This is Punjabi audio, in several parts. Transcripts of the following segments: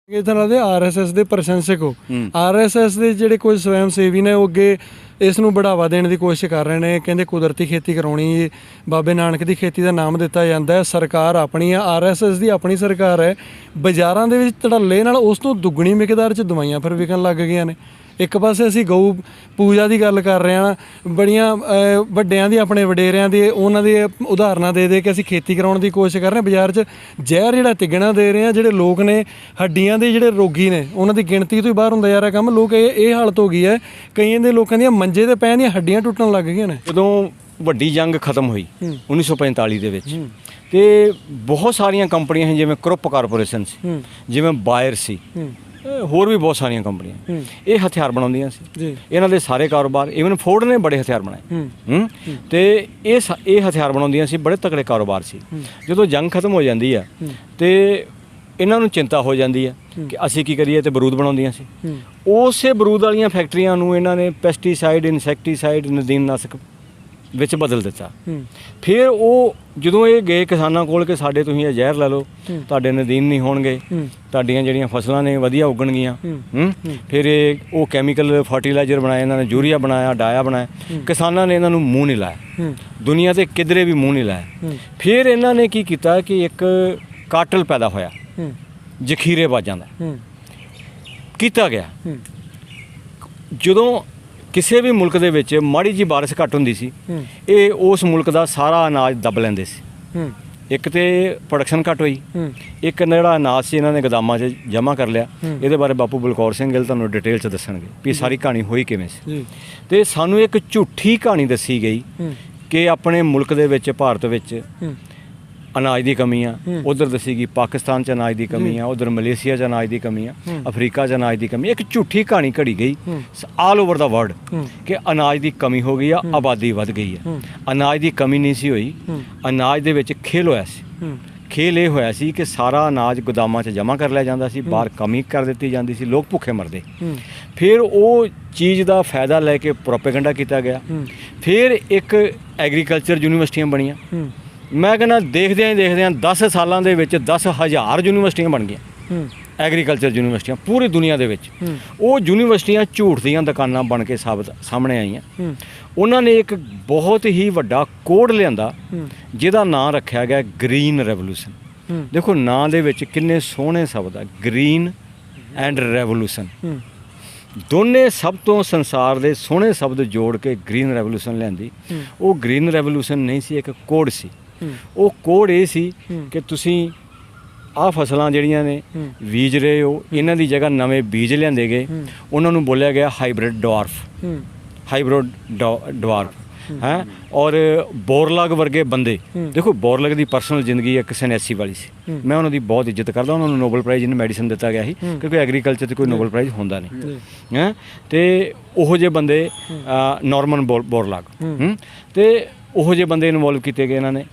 ਇਸ ਤਰ੍ਹਾਂ ਦੇ ਆਰਐਸਐਸ ਦੇ ਪ੍ਰਸ਼ੰਸਕ ਹੋ। ਆਰਐਸਐਸ ਦੇ ਜਿਹੜੇ ਕੁਝ ਸਵੈਮ ਸੇਵੀ ਨੇ ਉਹ ਅੱਗੇ ਇਸ ਨੂੰ ਬੜਾਵਾ ਦੇਣ ਦੀ ਕੋਸ਼ਿਸ਼ ਕਰ ਰਹੇ ਨੇ। ਕਹਿੰਦੇ ਕੁਦਰਤੀ ਖੇਤੀ ਕਰਾਉਣੀ, ਬਾਬੇ ਨਾਨਕ ਦੀ ਖੇਤੀ ਦਾ ਨਾਮ ਦਿੱਤਾ ਜਾਂਦਾ ਹੈ। ਸਰਕਾਰ ਆਪਣੀ ਆ, ਆਰਐਸਐਸ ਦੀ ਆਪਣੀ ਸਰਕਾਰ ਹੈ। ਬਾਜ਼ਾਰਾਂ ਦੇ ਵਿੱਚ ਧੜੱਲੇ ਨਾਲ ਉਸ ਤੋਂ ਦੁੱਗਣੀ ਮਿਕਦਾਰ 'ਚ ਦਵਾਈਆਂ ਫਿਰ ਵਿਕਣ ਲੱਗ ਗਈਆਂ ਨੇ। ਇੱਕ ਪਾਸੇ ਅਸੀਂ ਗਊ ਪੂਜਾ ਦੀ ਗੱਲ ਕਰ ਰਹੇ ਹਾਂ, ਬੜੀਆਂ ਵੱਡਿਆਂ ਦੀ, ਆਪਣੇ ਵਡੇਰਿਆਂ ਦੀ, ਉਹਨਾਂ ਦੀ ਉਦਾਹਰਨਾਂ ਦੇ ਕੇ ਅਸੀਂ ਖੇਤੀ ਕਰਾਉਣ ਦੀ ਕੋਸ਼ਿਸ਼ ਕਰ ਰਹੇ ਹਾਂ। ਬਾਜ਼ਾਰ 'ਚ ਜ਼ਹਿਰ ਜਿਹੜਾ ਤਿੱਗਣਾ ਦੇ ਰਹੇ ਹਾਂ। ਜਿਹੜੇ ਲੋਕ ਨੇ ਹੱਡੀਆਂ ਦੇ ਜਿਹੜੇ ਰੋਗੀ ਨੇ ਉਹਨਾਂ ਦੀ ਗਿਣਤੀ ਤੋਂ ਹੀ ਬਾਹਰ ਹੁੰਦਾ ਜਾ ਰਿਹਾ ਕੰਮ। ਲੋਕ ਇਹ ਹਾਲਤ ਹੋ ਗਈ ਹੈ, ਕਈਆਂ ਦੇ ਲੋਕਾਂ ਦੀਆਂ ਮੰਜੇ 'ਤੇ ਪੈਣ ਦੀਆਂ ਹੱਡੀਆਂ ਟੁੱਟਣ ਲੱਗ ਗਈਆਂ ਨੇ। ਜਦੋਂ ਵੱਡੀ ਜੰਗ ਖਤਮ ਹੋਈ 1945 ਦੇ ਵਿੱਚ, ਤੇ ਬਹੁਤ ਸਾਰੀਆਂ ਕੰਪਨੀਆਂ ਸੀ, ਜਿਵੇਂ ਕ੍ਰੁਪ ਕਾਰਪੋਰੇਸ਼ਨ ਸੀ, ਜਿਵੇਂ ਬਾਇਰ ਸੀ, ਹੋਰ ਵੀ ਬਹੁਤ ਸਾਰੀਆਂ ਕੰਪਨੀਆਂ ਇਹ ਹਥਿਆਰ ਬਣਾਉਂਦੀਆਂ ਸੀ। ਇਹਨਾਂ ਦੇ ਸਾਰੇ ਕਾਰੋਬਾਰ, ਈਵਨ ਫੋਰਡ ਨੇ ਬੜੇ ਹਥਿਆਰ ਬਣਾਏ ਤੇ ਇਹ ਹਥਿਆਰ ਬਣਾਉਂਦੀਆਂ ਸੀ। ਬੜੇ ਤਕੜੇ ਕਾਰੋਬਾਰ ਸੀ। ਜਦੋਂ ਜੰਗ ਖਤਮ ਹੋ ਜਾਂਦੀ ਆ ਤੇ ਇਹਨਾਂ ਨੂੰ ਚਿੰਤਾ ਹੋ ਜਾਂਦੀ ਹੈ ਕਿ ਅਸੀਂ ਕੀ ਕਰੀਏ, ਤੇ ਬਰੂਦ ਬਣਾਉਂਦੀਆਂ ਸੀ। ਉਸੇ ਬਰੂਦ ਵਾਲੀਆਂ ਫੈਕਟਰੀਆਂ ਨੂੰ ਇਹਨਾਂ ਨੇ ਪੈਸਟੀਸਾਈਡ, ਇਨਸੈਕਟੀਸਾਈਡ, ਨਦੀਨਨਾਸ਼ਕ ਵਿੱਚ ਬਦਲ ਦਿੱਤਾ। ਫਿਰ ਉਹ ਜਦੋਂ ਇਹ ਗਏ ਕਿਸਾਨਾਂ ਕੋਲ ਕਿ ਸਾਡੇ ਤੁਸੀਂ ਇਹ ਜ਼ਹਿਰ ਲੈ ਲਓ, ਤੁਹਾਡੇ ਨਦੀਨ ਨਹੀਂ ਹੋਣਗੇ, ਤੁਹਾਡੀਆਂ ਜਿਹੜੀਆਂ ਫਸਲਾਂ ਨੇ ਵਧੀਆ ਉੱਗਣਗੀਆਂ। ਫਿਰ ਉਹ ਕੈਮੀਕਲ ਫਰਟੀਲਾਈਜ਼ਰ ਬਣਾਏ ਇਹਨਾਂ ਨੇ, ਯੂਰੀਆ ਬਣਾਇਆ, ਡਾਇਆ ਬਣਾਇਆ। ਕਿਸਾਨਾਂ ਨੇ ਇਹਨਾਂ ਨੂੰ ਮੂੰਹ ਨਹੀਂ ਲਾਇਆ, ਦੁਨੀਆ 'ਤੇ ਕਿਧਰੇ ਵੀ ਮੂੰਹ ਨਹੀਂ ਲਾਇਆ। ਫਿਰ ਇਹਨਾਂ ਨੇ ਕੀ ਕੀਤਾ ਕਿ ਇੱਕ ਕਾਟਲ ਪੈਦਾ ਹੋਇਆ ਜ਼ਖੀਰੇਬਾਜ਼ਾਂ ਦਾ ਕੀਤਾ ਗਿਆ। ਜਦੋਂ ਕਿਸੇ ਵੀ ਮੁਲਕ ਦੇ ਵਿੱਚ ਮਾੜੀ ਜੀ ਬਾਰਿਸ਼ ਘੱਟ ਹੁੰਦੀ ਸੀ, ਇਹ ਉਸ ਮੁਲਕ ਦਾ ਸਾਰਾ ਅਨਾਜ ਦੱਬ ਲੈਂਦੇ ਸੀ। ਇੱਕ ਤੇ ਪ੍ਰੋਡਕਸ਼ਨ ਘੱਟ ਹੋਈ, ਇੱਕ ਜਿਹੜਾ ਅਨਾਜ ਸੀ ਇਹਨਾਂ ਨੇ ਗੋਦਾਮਾਂ 'ਚ ਜਮ੍ਹਾਂ ਕਰ ਲਿਆ। ਇਹਦੇ ਬਾਰੇ ਬਾਪੂ ਬਲਕੌਰ ਸਿੰਘ ਗਿੱਲ ਤੁਹਾਨੂੰ ਡਿਟੇਲ 'ਚ ਦੱਸਣਗੇ ਵੀ ਸਾਰੀ ਕਹਾਣੀ ਹੋਈ ਕਿਵੇਂ ਸੀ। ਤੇ ਸਾਨੂੰ ਇੱਕ ਝੂਠੀ ਕਹਾਣੀ ਦੱਸੀ ਗਈ ਕਿ ਆਪਣੇ ਮੁਲਕ ਦੇ ਵਿੱਚ, ਭਾਰਤ ਵਿੱਚ ਅਨਾਜ ਦੀ ਕਮੀ ਆ। ਉਧਰ ਦੱਸੀ ਗਈ ਪਾਕਿਸਤਾਨ 'ਚ ਅਨਾਜ ਦੀ ਕਮੀ ਆ, ਉਧਰ ਮਲੇਸ਼ੀਆ 'ਚ ਅਨਾਜ ਦੀ ਕਮੀ ਆ, ਅਫਰੀਕਾ 'ਚ ਅਨਾਜ ਦੀ ਕਮੀ। ਇੱਕ ਝੂਠੀ ਕਹਾਣੀ ਘੜੀ ਗਈ ਆਲ ਓਵਰ ਦਾ ਵਰਲਡ ਕਿ ਅਨਾਜ ਦੀ ਕਮੀ ਹੋ ਗਈ ਆ, ਆਬਾਦੀ ਵੱਧ ਗਈ ਆ। ਅਨਾਜ ਦੀ ਕਮੀ ਨਹੀਂ ਸੀ ਹੋਈ, ਅਨਾਜ ਦੇ ਵਿੱਚ ਖੇਲ ਹੋਇਆ ਸੀ। ਖੇਲ ਇਹ ਹੋਇਆ ਸੀ ਕਿ ਸਾਰਾ ਅਨਾਜ ਗੋਦਾਮਾਂ 'ਚ ਜਮ੍ਹਾਂ ਕਰ ਲਿਆ ਜਾਂਦਾ ਸੀ, ਬਾਹਰ ਕਮੀ ਕਰ ਦਿੱਤੀ ਜਾਂਦੀ ਸੀ, ਲੋਕ ਭੁੱਖੇ ਮਰਦੇ। ਫਿਰ ਉਹ ਚੀਜ਼ ਦਾ ਫਾਇਦਾ ਲੈ ਕੇ ਪ੍ਰੋਪੇਗੈਂਡਾ ਕੀਤਾ ਗਿਆ। ਫਿਰ ਇੱਕ ਐਗਰੀਕਲਚਰ ਯੂਨੀਵਰਸਿਟੀਆਂ ਬਣੀਆਂ। ਮੈਂ ਕਹਿੰਦਾ ਦੇਖਦਿਆਂ 10 ਸਾਲਾਂ ਦੇ ਵਿੱਚ 10,000 ਯੂਨੀਵਰਸਿਟੀਆਂ ਬਣ ਗਈਆਂ, ਐਗਰੀਕਲਚਰ ਯੂਨੀਵਰਸਿਟੀਆਂ ਪੂਰੀ ਦੁਨੀਆ ਦੇ ਵਿੱਚ। ਉਹ ਯੂਨੀਵਰਸਿਟੀਆਂ ਝੂਠ ਦੀਆਂ ਦੁਕਾਨਾਂ ਬਣ ਕੇ ਸਾਹਮਣੇ ਆਈਆਂ। ਉਹਨਾਂ ਨੇ ਇੱਕ ਬਹੁਤ ਹੀ ਵੱਡਾ ਕੋਡ ਲਿਆਂਦਾ ਜਿਹਦਾ ਨਾਂ ਰੱਖਿਆ ਗਿਆ ਗ੍ਰੀਨ ਰੈਵੋਲੂਸ਼ਨ। ਦੇਖੋ ਨਾਂ ਦੇ ਵਿੱਚ ਕਿੰਨੇ ਸੋਹਣੇ ਸ਼ਬਦ ਆ, ਗ੍ਰੀਨ ਐਂਡ ਰੈਵੋਲੂਸ਼ਨ। ਦੋਨੇ ਸਭ ਤੋਂ ਸੰਸਾਰ ਦੇ ਸੋਹਣੇ ਸ਼ਬਦ ਜੋੜ ਕੇ ਗ੍ਰੀਨ ਰੈਵੋਲੂਸ਼ਨ ਲਿਆਂਦੀ। ਉਹ ਗ੍ਰੀਨ ਰੈਵੋਲੂਸ਼ਨ ਨਹੀਂ ਸੀ, ਇੱਕ ਕੋਡ ਸੀ। ਉਹ ਕੋਡ ਇਹ ਸੀ ਕਿ ਤੁਸੀਂ ਆਹ ਫਸਲਾਂ ਜਿਹੜੀਆਂ ਨੇ ਬੀਜ ਰਹੇ ਹੋ, ਇਹਨਾਂ ਦੀ ਜਗ੍ਹਾ ਨਵੇਂ ਬੀਜ ਲਿਆਂਦੇ ਗਏ। ਉਹਨਾਂ ਨੂੰ ਬੋਲਿਆ ਗਿਆ ਹਾਈਬ੍ਰਿਡ ਡਵਾਰਫ ਹੈ। ਔਰ ਬੋਰਲਗ ਵਰਗੇ ਬੰਦੇ, ਦੇਖੋ ਬੋਰਲਗ ਦੀ ਪਰਸਨਲ ਜ਼ਿੰਦਗੀ ਇੱਕ ਸਨੈਸੀ ਵਾਲੀ ਸੀ। ਮੈਂ ਉਹਨਾਂ ਦੀ ਬਹੁਤ ਇੱਜ਼ਤ ਕਰਦਾ। ਉਹਨਾਂ ਨੂੰ ਨੋਬਲ ਪ੍ਰਾਈਜ਼ ਇਨ ਮੈਡੀਸਨ ਦਿੱਤਾ ਗਿਆ ਸੀ, ਕਿਉਂਕਿ ਐਗਰੀਕਲਚਰ 'ਚ ਕੋਈ ਨੋਬਲ ਪ੍ਰਾਈਜ਼ ਹੁੰਦਾ ਨਹੀਂ ਹੈ। ਤੇ ਉਹੋ ਜਿਹੇ ਬੰਦੇ, ਨਾਰਮਨ ਬੋਰਲਗ, ਤੇ ਉਹੋ ਜਿਹੇ ਬੰਦੇ ਇਨਵੋਲਵ ਕੀਤੇ ਗਏ ਇਹਨਾਂ ਨੇ।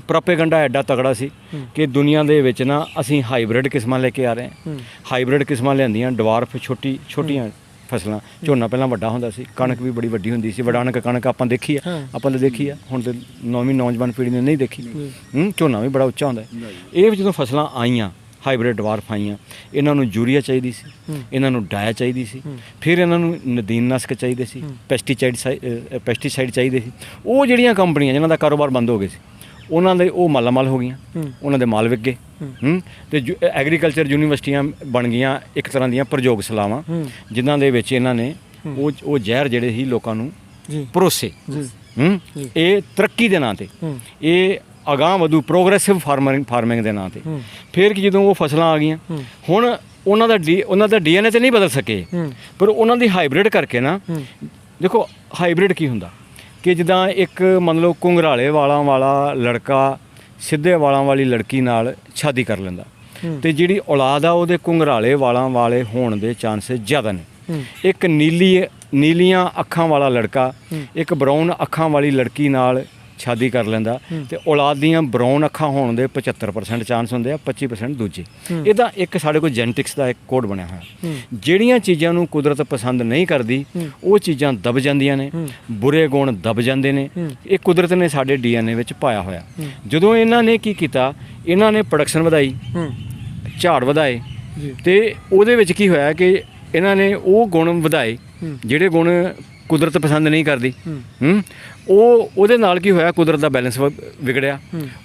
ਪ੍ਰੋਪੇਗੈਂਡਾ ਐਡਾ ਤਗੜਾ ਸੀ ਕਿ ਦੁਨੀਆ ਦੇ ਵਿੱਚ ਨਾ ਅਸੀਂ ਹਾਈਬ੍ਰਿਡ ਕਿਸਮਾਂ ਲੈ ਕੇ ਆ ਰਹੇ ਹਾਂ। ਹਾਈਬ੍ਰਿਡ ਕਿਸਮਾਂ ਲਿਆਂਦੀਆਂ, ਡਵਾਰਫ ਛੋਟੀਆਂ ਫਸਲਾਂ। ਝੋਨਾ ਪਹਿਲਾਂ ਵੱਡਾ ਹੁੰਦਾ ਸੀ, ਕਣਕ ਵੀ ਬੜੀ ਵੱਡੀ ਹੁੰਦੀ ਸੀ। ਵਡਾਣਕ ਕਣਕ ਆਪਾਂ ਦੇਖੀ ਆ, ਆਪਾਂ ਤਾਂ ਦੇਖੀ ਆ, ਹੁਣ ਤੇ ਨੌਵੀਂ ਨੌਜਵਾਨ ਪੀੜ੍ਹੀ ਨੇ ਨਹੀਂ ਦੇਖੀ। ਝੋਨਾ ਵੀ ਬੜਾ ਉੱਚਾ ਹੁੰਦਾ। ਇਹ ਜਦੋਂ ਫਸਲਾਂ ਆਈਆਂ, ਹਾਈਬ੍ਰਿਡ ਡਵਾਰਫ ਆਈਆਂ, ਇਹਨਾਂ ਨੂੰ ਯੂਰੀਆ ਚਾਹੀਦੀ ਸੀ, ਇਹਨਾਂ ਨੂੰ ਡਾਇਆ ਚਾਹੀਦੀ ਸੀ, ਫਿਰ ਇਹਨਾਂ ਨੂੰ ਨਦੀਨਨਾਸ਼ਕ ਚਾਹੀਦੇ ਸੀ, ਪੈਸਟੀਸਾਈਡ ਚਾਹੀਦੇ ਸੀ। ਉਹ ਜਿਹੜੀਆਂ ਕੰਪਨੀਆਂ ਜਿਨ੍ਹਾਂ ਦਾ ਕਾਰੋਬਾਰ ਬੰਦ ਹੋ ਗਏ ਸੀ, ਉਹਨਾਂ ਦੇ ਉਹ ਮਾਲਾਮਾਲ ਹੋ ਗਈਆਂ, ਉਹਨਾਂ ਦੇ ਮਾਲ ਵਿਕ ਗਏ। ਤੇ ਐਗਰੀਕਲਚਰ ਯੂਨੀਵਰਸਿਟੀਆਂ ਬਣ ਗਈਆਂ ਇੱਕ ਤਰ੍ਹਾਂ ਦੀਆਂ ਪ੍ਰਯੋਗਸ਼ਾਲਾਵਾਂ, ਜਿਨ੍ਹਾਂ ਦੇ ਵਿੱਚ ਇਹਨਾਂ ਨੇ ਉਹ ਜ਼ਹਿਰ ਜਿਹੜੇ ਸੀ ਲੋਕਾਂ ਨੂੰ ਪਰੋਸੇ। ਇਹ ਤਰੱਕੀ ਦੇ ਨਾਂ 'ਤੇ, ਇਹ ਅਗਾਂਹ ਵਧੂ ਪ੍ਰੋਗਰੈਸਿਵ ਫਾਰਮਿੰਗ ਦੇ ਨਾਂ 'ਤੇ। ਫਿਰ ਕਿ ਜਦੋਂ ਉਹ ਫਸਲਾਂ ਆ ਗਈਆਂ, ਹੁਣ ਉਹਨਾਂ ਦਾ DNA ਤੇ ਨਹੀਂ ਬਦਲ ਸਕੇ, ਪਰ ਉਹਨਾਂ ਦੀ ਹਾਈਬ੍ਰਿਡ ਕਰਕੇ ਨਾ, ਦੇਖੋ ਹਾਈਬ੍ਰਿਡ ਕੀ ਹੁੰਦਾ ਕਿ ਜਿੱਦਾਂ ਇੱਕ ਮੰਨ ਲਓ ਘੁੰਗਰਾਲੇ ਵਾਲਾਂ ਵਾਲਾ ਲੜਕਾ ਸਿੱਧੇ ਵਾਲਾਂ ਵਾਲੀ ਲੜਕੀ ਨਾਲ ਸ਼ਾਦੀ ਕਰ ਲੈਂਦਾ, ਤੇ ਜਿਹੜੀ ਔਲਾਦ ਆ ਉਹਦੇ ਘੁੰਗਰਾਲੇ ਵਾਲਾਂ ਵਾਲੇ ਹੋਣ ਦੇ ਚਾਂਸਸ ਜ਼ਿਆਦਾ ਨੇ। ਇੱਕ ਨੀਲੀਆਂ ਅੱਖਾਂ ਵਾਲਾ ਲੜਕਾ ਇੱਕ ਬਰਾਊਨ ਅੱਖਾਂ ਵਾਲੀ ਲੜਕੀ ਨਾਲ ਸ਼ਾਦੀ ਕਰ ਲੈਂਦਾ, ਤੇ ਔਲਾਦ ਦੀਆਂ ਬਰਾਊਨ ਅੱਖਾਂ ਹੋਣ ਦੇ 75% ਚਾਂਸ ਹੁੰਦੇ ਆ, 25% ਦੂਜੇ। ਇਹਦਾ ਇੱਕ ਸਾਡੇ ਕੋਲ ਜੈਨੇਟਿਕਸ ਦਾ ਇੱਕ ਕੋਡ ਬਣਿਆ ਹੋਇਆ। ਜਿਹੜੀਆਂ ਚੀਜ਼ਾਂ ਨੂੰ ਕੁਦਰਤ ਪਸੰਦ ਨਹੀਂ ਕਰਦੀ, ਉਹ ਚੀਜ਼ਾਂ ਦਬ ਜਾਂਦੀਆਂ ਨੇ, ਬੁਰੇ ਗੁਣ ਦਬ ਜਾਂਦੇ ਨੇ। ਇਹ ਕੁਦਰਤ ਨੇ ਸਾਡੇ DNA ਵਿੱਚ ਪਾਇਆ ਹੋਇਆ। ਜਦੋਂ ਇਹਨਾਂ ਨੇ ਕੀ ਕੀਤਾ, ਇਹਨਾਂ ਨੇ ਪ੍ਰੋਡਕਸ਼ਨ ਵਧਾਈ, ਝਾੜ ਵਧਾਏ, ਤੇ ਉਹਦੇ ਵਿੱਚ ਕੀ ਹੋਇਆ ਕਿ ਇਹਨਾਂ ਨੇ ਉਹ ਗੁਣ ਵਧਾਏ ਜਿਹੜੇ ਗੁਣ ਕੁਦਰਤ ਪਸੰਦ ਨਹੀਂ ਕਰਦੀ। ਉਹਦੇ ਨਾਲ ਕੀ ਹੋਇਆ, ਕੁਦਰਤ ਦਾ ਬੈਲੈਂਸ ਵਿਗੜਿਆ।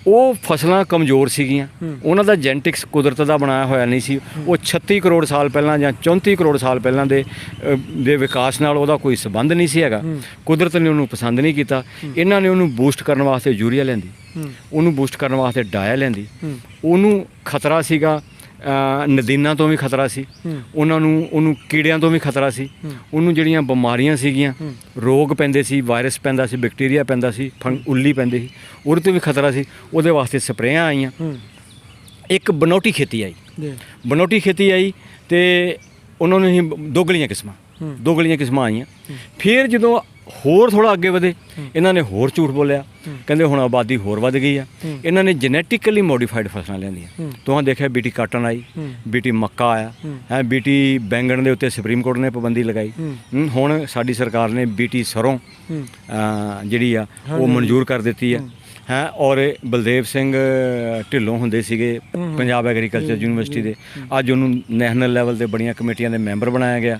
ਉਹ ਫਸਲਾਂ ਕਮਜ਼ੋਰ ਸੀਗੀਆਂ, ਉਹਨਾਂ ਦਾ ਜੈਨੇਟਿਕਸ ਕੁਦਰਤ ਦਾ ਬਣਾਇਆ ਹੋਇਆ ਨਹੀਂ ਸੀ। ਉਹ 36 ਕਰੋੜ ਸਾਲ ਪਹਿਲਾਂ ਜਾਂ 34 ਕਰੋੜ ਸਾਲ ਪਹਿਲਾਂ ਦੇ ਵਿਕਾਸ ਨਾਲ ਉਹਦਾ ਕੋਈ ਸੰਬੰਧ ਨਹੀਂ ਸੀ ਹੈਗਾ। ਕੁਦਰਤ ਨੇ ਉਹਨੂੰ ਪਸੰਦ ਨਹੀਂ ਕੀਤਾ। ਇਹਨਾਂ ਨੇ ਉਹਨੂੰ ਬੂਸਟ ਕਰਨ ਵਾਸਤੇ ਯੂਰੀਆ ਲੈਂਦੀ, ਉਹਨੂੰ ਬੂਸਟ ਕਰਨ ਵਾਸਤੇ ਡਾਇਆ ਲੈਂਦੀ। ਉਹਨੂੰ ਖਤਰਾ ਸੀਗਾ, ਨਦੀਨਾਂ ਤੋਂ ਵੀ ਖਤਰਾ ਸੀ ਉਹਨਾਂ ਨੂੰ, ਉਹਨੂੰ ਕੀੜਿਆਂ ਤੋਂ ਵੀ ਖਤਰਾ ਸੀ, ਉਹਨੂੰ ਜਿਹੜੀਆਂ ਬਿਮਾਰੀਆਂ ਸੀਗੀਆਂ, ਰੋਗ ਪੈਂਦੇ ਸੀ, ਵਾਇਰਸ ਪੈਂਦਾ ਸੀ, ਬੈਕਟੀਰੀਆ ਪੈਂਦਾ ਸੀ, ਉੱਲੀ ਪੈਂਦੇ ਸੀ, ਉਹਦੇ ਤੋਂ ਵੀ ਖਤਰਾ ਸੀ। ਉਹਦੇ ਵਾਸਤੇ ਸਪਰੇਆਂ ਆਈਆਂ। ਇੱਕ ਬਨੌਟੀ ਖੇਤੀ ਆਈ, ਬਨੌਟੀ ਖੇਤੀ ਆਈ ਤੇ ਉਹਨਾਂ ਨੂੰ ਹੀ ਦੋਗਲੀਆਂ ਕਿਸਮਾਂ ਆਈਆਂ। ਫਿਰ ਜਦੋਂ ਹੋਰ ਥੋੜ੍ਹਾ ਅੱਗੇ ਵਧੇ, ਇਹਨਾਂ ਨੇ ਹੋਰ ਝੂਠ ਬੋਲਿਆ, ਕਹਿੰਦੇ ਹੁਣ ਆਬਾਦੀ ਹੋਰ ਵੱਧ ਗਈ ਆ। ਇਹਨਾਂ ਨੇ ਜੈਨੇਟਿਕਲੀ ਮੋਡੀਫਾਈਡ ਫਸਲਾਂ ਲਿਆਂਦੀਆਂ। ਤੁਹਾਂ ਦੇਖਿਆ BT ਕਾਟਨ ਆਈ, BT ਮੱਕਾ ਆਇਆ ਹੈ, BT ਬੈਂਗਣ ਦੇ ਉੱਤੇ ਸੁਪਰੀਮ ਕੋਰਟ ਨੇ ਪਾਬੰਦੀ ਲਗਾਈ। ਹੁਣ ਸਾਡੀ ਸਰਕਾਰ ਨੇ BT ਸਰੋਂ ਜਿਹੜੀ ਆ ਉਹ ਮਨਜ਼ੂਰ ਕਰ ਦਿੱਤੀ ਆ ਹੈ। ਔਰ ਬਲਦੇਵ ਸਿੰਘ ਢਿੱਲੋਂ ਹੁੰਦੇ ਸੀਗੇ ਪੰਜਾਬ ਐਗਰੀਕਲਚਰ ਯੂਨੀਵਰਸਿਟੀ ਦੇ, ਅੱਜ ਉਹਨੂੰ ਨੈਸ਼ਨਲ ਲੈਵਲ ਤੇ ਬੜੀਆਂ ਕਮੇਟੀਆਂ ਦੇ ਮੈਂਬਰ ਬਣਾਇਆ ਗਿਆ।